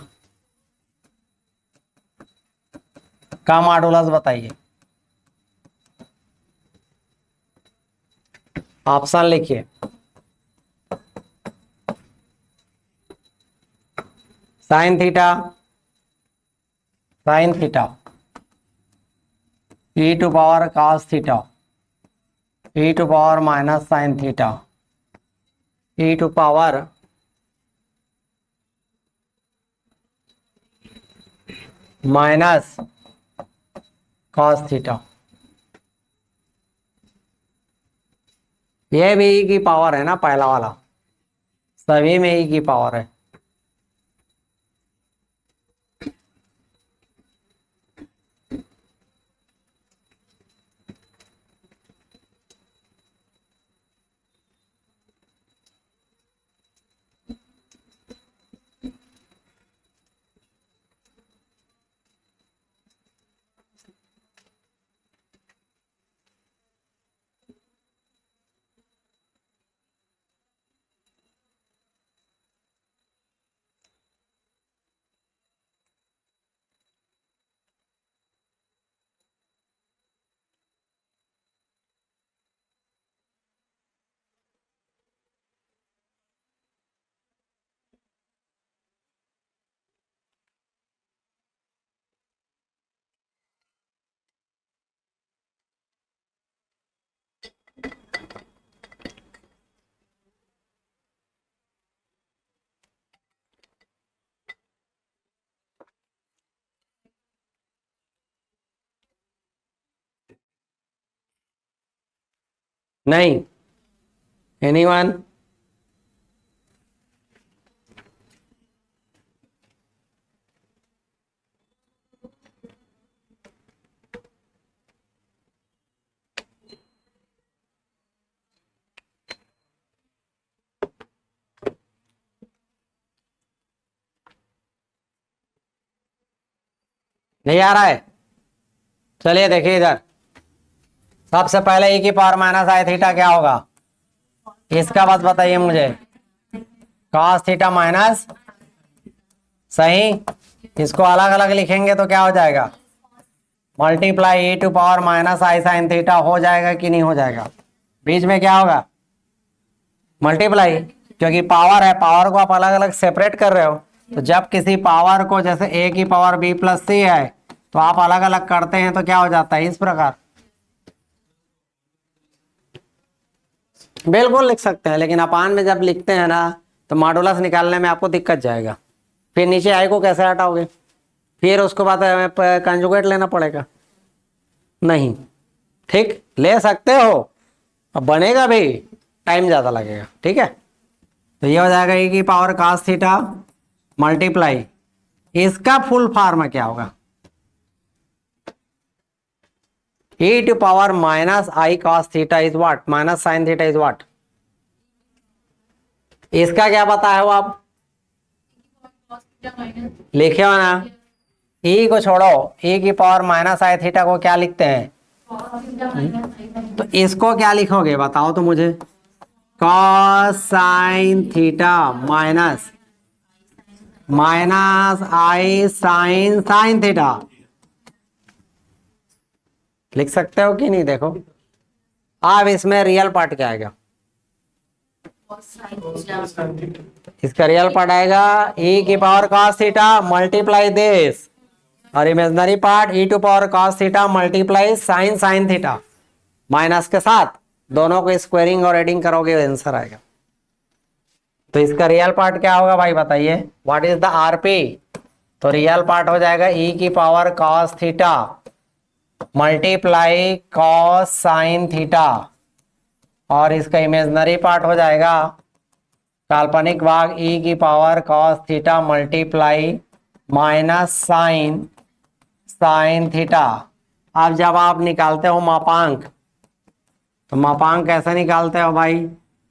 का मॉडुलस बताइए। ऑप्शन लिखिए, sine theta e to power cos theta, e to power minus sine theta, e to power minus cos theta. ये भी e की पावर है ना, पहला वाला सभी में e की पावर है। नहीं, एनीवन, नहीं आ रहा है। चलिए देखिए इधर, सबसे पहले e की पावर माइनस आई थीटा क्या होगा, इसका बस बताइए मुझे। cos थीटा माइनस, सही, इसको अलग अलग लिखेंगे तो क्या हो जाएगा, multiply e to power minus I sine theta हो जाएगा कि नहीं हो जाएगा। बीच में क्या होगा, मल्टीप्लाई, क्योंकि पावर है, पावर को आप अलग अलग सेपरेट कर रहे हो तो जब किसी पावर को जैसे a की पावर b प्लस सी है तो आप अलग अलग करते हैं तो क्या हो जाता है इस प्रकार। बिल्कुल लिख सकते हैं, लेकिन अपान में जब लिखते हैं ना तो मॉडुलस निकालने में आपको दिक्कत जाएगा। फिर नीचे आई को कैसे हटाओगे, फिर उसके बाद कंजुगेट लेना पड़ेगा। नहीं, ठीक, ले सकते हो, अब बनेगा भी, टाइम ज़्यादा लगेगा। ठीक है, तो ये हो जाएगा e की पावर cos थीटा मल्टीप्लाई, इसका फुल फॉर्म क्या होगा, e to power minus I cos theta is what minus sine theta is what. इसका क्या बताया हो आप, लिखे हो ना, e को छोड़ो, e की पावर माइनस आई थीटा को क्या लिखते हैं, तो इसको क्या लिखोगे बताओ तो मुझे, cos साइन थीटा माइनस आई साइन साइन थीटा, लिख सकते हो कि नहीं। देखो अब इसमें रियल पार्ट क्या आएगा, इसका रियल पार्ट आएगा e की power cos theta multiply this, और imaginary part e to power cos theta multiply sine sine theta, minus के साथ दोनों को स्क्वायरिंग और एडिंग करोगे आंसर आएगा। तो इसका रियल पार्ट क्या होगा भाई बताइए, व्हाट इज द आरपी, तो रियल पार्ट हो जाएगा e की power cos theta multiply cos sine theta, और इसका इमेजिनरी पार्ट हो जाएगा काल्पनिक भाग e की power cos theta multiply minus sine sine theta. अब जब आप निकालते हो मापांक, तो मापांक कैसे निकालते हो भाई,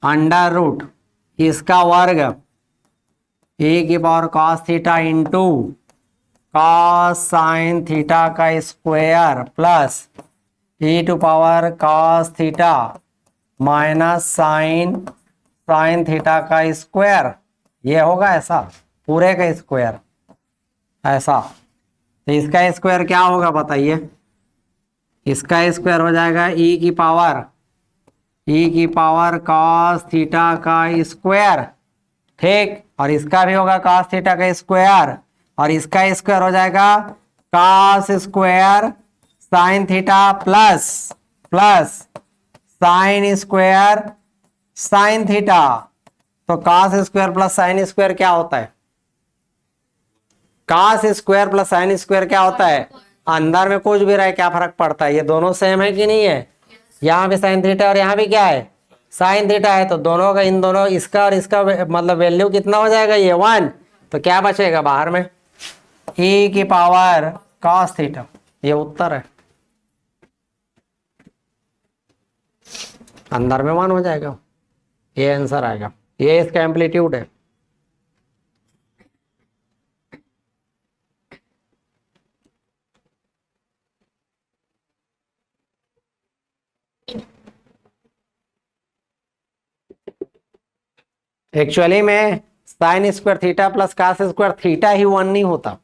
अंडर रूट इसका वर्ग e की power cos theta into cos sine theta का square plus e to power cos theta minus sine sine theta का स्क्वायर, ये होगा ऐसा पूरे का स्क्वायर ऐसा। तो इसका स्क्वायर क्या होगा बताइए, इसका स्क्वायर हो जाएगा e की पावर cos थीटा का स्क्वायर, ठीक, और इसका भी होगा cos थीटा का स्क्वायर, और इसका स्क्वायर हो जाएगा cos square sine theta plus sine square sine theta. तो cos square plus sine square क्या होता है, cos square plus sine square क्या होता है, अंदर में कुछ भी रहे क्या फर्क पड़ता है, ये दोनों सेम है कि नहीं है, यहाँ भी साइन थीटा और यहाँ भी क्या है साइन थीटा है, तो दोनों का इन दोनों इसका और इसका मतलब वैल्यू कितना हो जाएगा, ये 1, तो क्या बचेगा बाहर में e की पावर cos थीटा, ये उत्तर है, अंदर में 1 हो जाएगा, ये आंसर आएगा, ये इसका एम्पलीट्यूड है। एक्चुअली में sine square theta plus cos square theta ही 1 नहीं होता,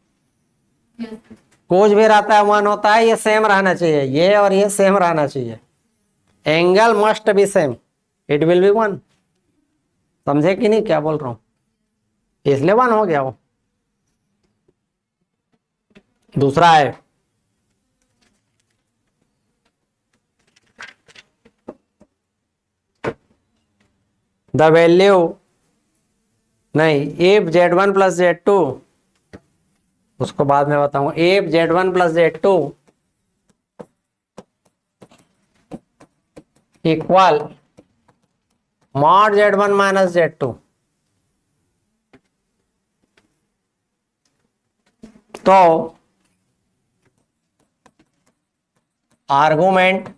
कुछ भी रहता है 1 होता है, ये सेम रहना चाहिए, ये और ये सेम रहना चाहिए, angle must be same, it will be 1, समझे कि नहीं क्या बोल रहा हूं, इसलिए 1 हो गया वो। दूसरा है द वैल्यू नहीं इफ z1 प्लस z2, उसको बाद में बताऊंगा, if z1 plus z2 equal mod z1 minus z2, तो आर्गुमेंट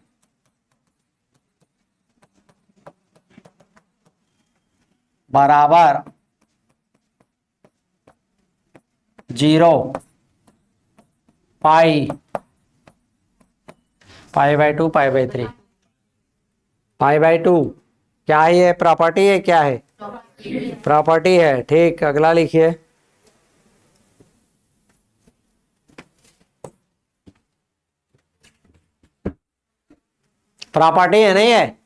बराबर 0 पाई by 2 pi by 3 pi by 2, क्या है ये प्रॉपर्टी है, क्या है प्रॉपर्टी है, ठीक, अगला लिखिए प्रॉपर्टी है नहीं है,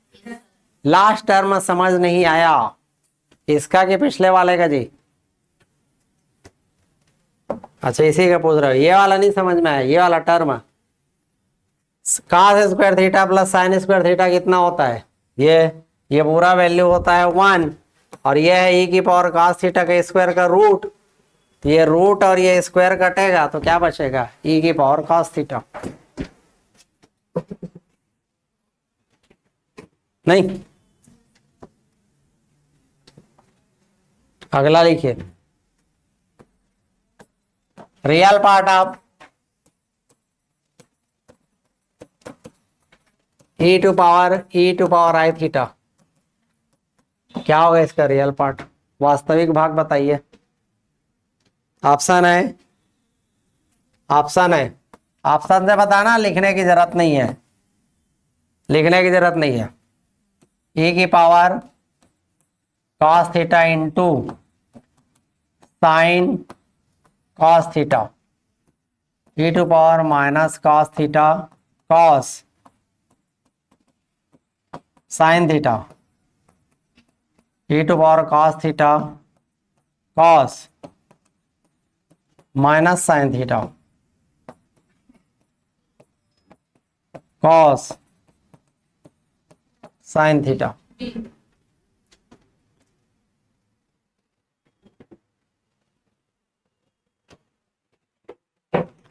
लास्ट टर्म समझ नहीं आया इसका कि पिछले वाले का जी, अच्छा इसी का पूछ रहे हो, ये वाला नहीं समझ में आया, ये वाला term cos square theta plus sign square theta कितना होता है, ये पूरा वैल्यू होता है 1, और ये है e की पावर cos थीटा का स्क्वायर का रूट, ये रूट और ये स्क्वायर कटेगा तो क्या बचेगा, e की पावर cos थीटा। नहीं, अगला लिखिए, real part of e to power I theta, क्या होगा इसका रियल पार्ट, वास्तविक भाग बताइए। ऑप्शन है, ऑप्शन है, ऑप्शन से बताना, लिखने की जरूरत नहीं है, लिखने की जरूरत नहीं है। e की power cos theta into sine cos theta, e to power minus cos theta cos sine theta, e to power cos theta cos minus sine theta cos sine theta.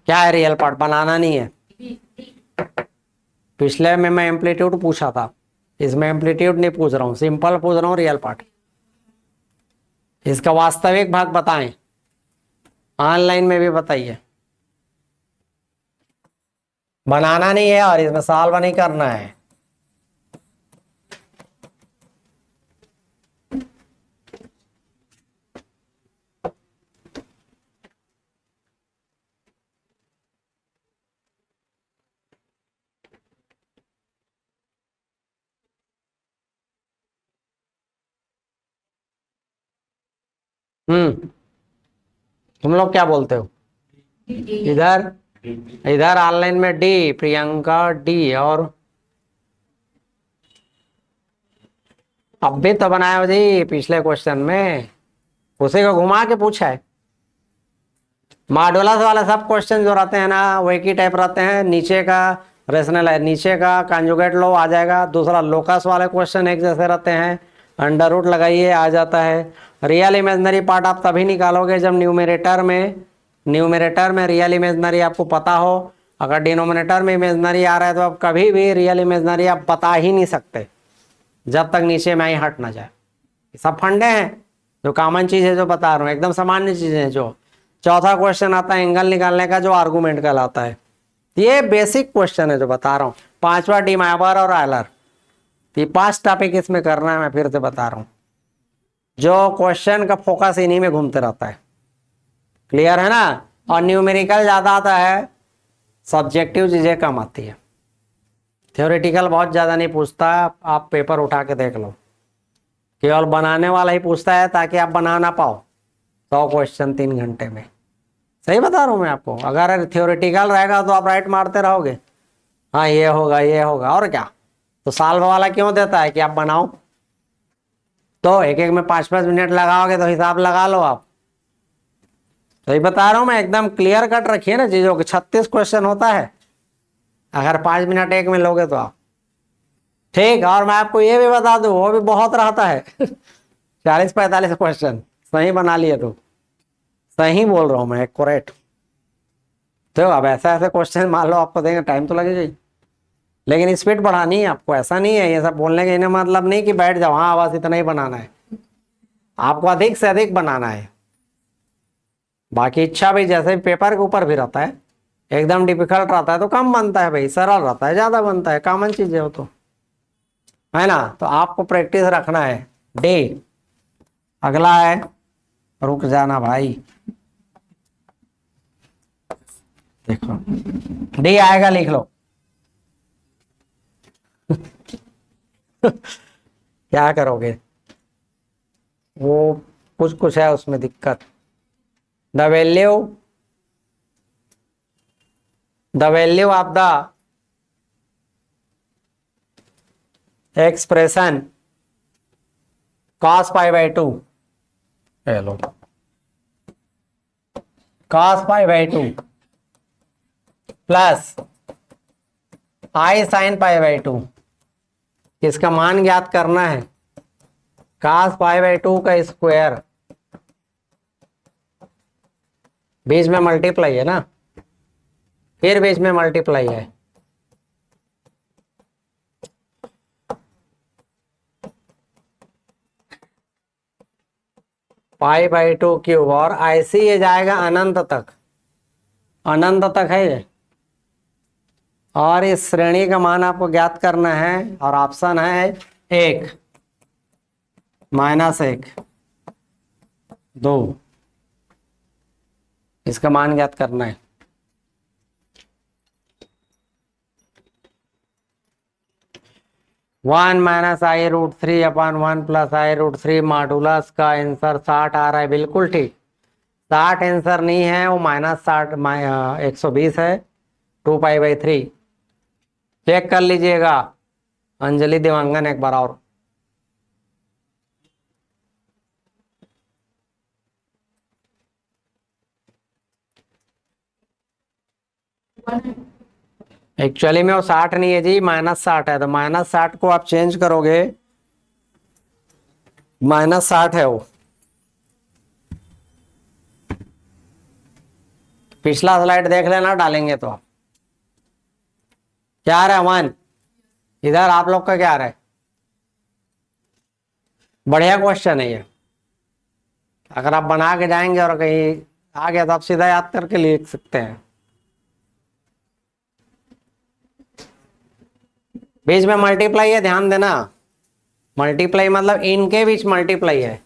क्या है रियल पार्ट, बनाना नहीं है। पिछले में मैं amplitude पूछा था, इसमें एम्पलीट्यूड नहीं पूछ रहा हूं, सिंपल पूछ रहा हूं रियल पार्ट। इसका वास्तविक भाग बताएं, ऑनलाइन में भी बताइए, बनाना नहीं है और इसमें सॉल्व नहीं करना है। तुम लोग क्या बोलते हो, इधर इधर ऑनलाइन में डी, प्रियंका डी, और अब भी तो बनाया हो जी पिछले क्वेश्चन में, उसी को घुमा के पूछा है। मॉडुलस वाले सब क्वेश्चन जो रहते हैं ना वही की टाइप रहते हैं, नीचे का रेशनल है, नीचे का कंजुगेट लो आ जाएगा, दूसरा लोकस वाले क्वेश्चन एक जैसे रहते हैं, अंडर रूट लगाइए आ जाता है। रियल इमेजनरी पार्ट आप तभी निकालोगे जब न्यूमरेटर में रियल इमेजनरी आपको पता हो। अगर डिनोमिनेटर में इमेजनरी आ रहा है तो आप कभी भी रियल इमेजनरी आप बता ही नहीं सकते जब तक नीचे में ही हट ना जाए। सब फंडे हैं, जो कॉमन चीज है जो बता रहा हूँ, एकदम सामान्य चीजें हैं। जो चौथा क्वेश्चन आता है एंगल निकालने का, जो आर्गूमेंट कहलाता है, ये बेसिक क्वेश्चन है जो बता रहा हूँ। पांचवा डीमायर और आयलर, ये 5 टॉपिक इसमें करना है, मैं फिर से बता रहा हूँ। जो क्वेश्चन का फोकस इन्हीं में घूमते रहता है, क्लियर है ना। और न्यूमेरिकल ज्यादा आता है, सब्जेक्टिव चीजें कम आती है, थ्योरेटिकल बहुत ज्यादा नहीं पूछता। आप पेपर उठा के देख लो, केवल बनाने वाला ही पूछता है ताकि आप बना ना पाओ 100 क्वेश्चन 3 घंटे में। सही बता रहा हूँ मैं आपको। अगर थ्योरेटिकल रहेगा तो आप राइट मारते रहोगे, हाँ ये होगा ये होगा, और क्या। तो सॉल्व वाला क्यों देता है कि आप बनाओ, तो एक एक में 5-5 मिनट लगाओगे तो हिसाब लगा लो आप। सही बता रहा हूँ मैं, एकदम क्लियर कट रखिए ना चीजों को। 36 क्वेश्चन होता है, अगर 5 मिनट एक में लोगे तो आप ठीक। और मैं आपको ये भी बता दूं, वो भी बहुत रहता है 40-45 क्वेश्चन सही बना लिए तो, सही बोल रहा हूं मैं, करेक्ट। तो अब ऐसा ऐसे क्वेश्चन मान लो आपको देंगे, टाइम तो लगेगा ही, लेकिन स्पीड बढ़ानी है आपको। ऐसा नहीं है, ये सब बोलने का इन्हें मतलब नहीं कि बैठ जाओ, हाँ बस इतना ही बनाना है, आपको अधिक से अधिक बनाना है। बाकी इच्छा भी जैसे पेपर के ऊपर भी रहता है, एकदम डिफिकल्ट रहता है तो कम बनता है भाई, सरल रहता है ज्यादा बनता है, कॉमन चीजें हो तो, है ना। तो आपको प्रैक्टिस रखना है। डे अगला है, रुक जाना भाई, देखो डी आएगा लिख लो क्या करोगे, वो कुछ कुछ है उसमें दिक्कत। The value of the expression cos π/2, लो cos pi by 2 plus I sine pi by 2, इसका मान ज्ञात करना है। cos पाई बाई 2 का स्क्वायर, बीच में मल्टीप्लाई है ना, फिर बीच में मल्टीप्लाई है, पाई बाई 2 क्यूब, और ऐसे ये जाएगा अनंत तक, अनंत तक है ये। और इस श्रेणी का मान आपको ज्ञात करना है, और ऑप्शन है 1, -1, 2, इसका मान ज्ञात करना है। वन माइनस आई रूट 3 अपॉन 1 प्लस आई रूट 3 मॉडुलस का आंसर 60 आ रहा है, बिल्कुल ठीक। 60 आंसर नहीं है, वो -60 120 है, 2 पाई बाई 3। चेक कर लीजिएगा अंजलि देवांगन एक बार और। एक्चुअली में वो 60 नहीं है जी, -60 है, तो -60 को आप चेंज करोगे, -60 है वो। पिछला स्लाइड देख लेना, डालेंगे तो आप क्या आ रहा है 1, इधर आप लोग का क्या आ रहा है। बढ़िया क्वेश्चन है ये, अगर आप बना के जाएंगे और कहीं आ गया तो आप सीधा याद करके लिख सकते हैं। बीच में मल्टीप्लाई है, ध्यान देना, मल्टीप्लाई मतलब इनके बीच मल्टीप्लाई है।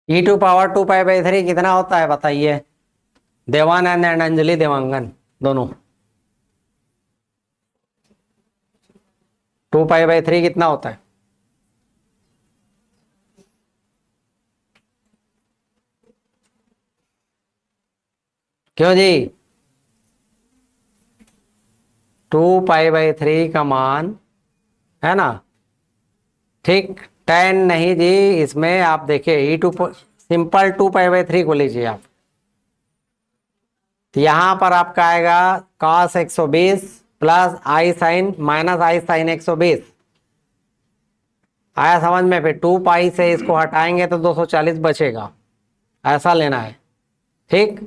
e⁻² पाई बाई 3 कितना होता है बताइए, देवानंद एंड अंजलि देवांगन दोनों। 2 पाई बाई 3 कितना होता है? क्यों जी? 2 पाई बाई 3 का मान है ना, ठीक, 10 नहीं जी, इसमें आप देखिए सिंपल 2 पाई बाई 3 को लीजिए आप, तो यहां पर आपका आएगा cos 120 प्लस आई साइन माइनस आई साइन 120, आया समझ में। फिर 2 पाई से इसको हटाएंगे तो 240 बचेगा, ऐसा लेना है, ठीक।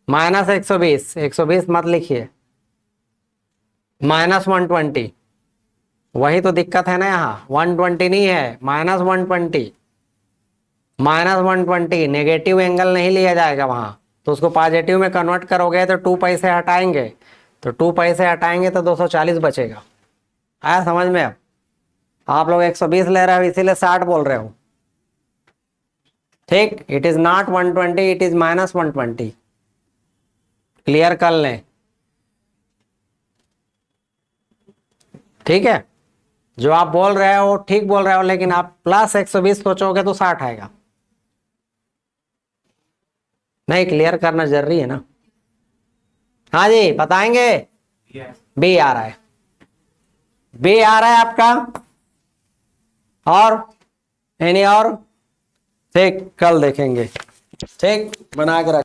-120, 120 मत लिखिए, -120, वही तो दिक्कत है ना, यहाँ 120 नहीं है, -120, -120 नेगेटिव एंगल नहीं लिया जाएगा वहां, तो उसको पॉजिटिव में कन्वर्ट करोगे तो 2 पाई से हटाएंगे, तो 2 पाई से हटाएंगे तो 240 बचेगा, आया समझ में। अब आप लोग 120 ले रहे हो इसीलिए 60 बोल रहे हो, ठीक। It is not 120, it is -120, clear कर लें, ठीक है। जो आप बोल रहे हो ठीक बोल रहे हो, लेकिन आप प्लस 120 सोचोगे तो 60 आएगा, नहीं, क्लियर करना जरूरी है ना। हाँ जी बताएंगे, बी आ रहा है, बी आ रहा है आपका, और एनी और, ठीक, कल देखेंगे, ठीक, बना के रख।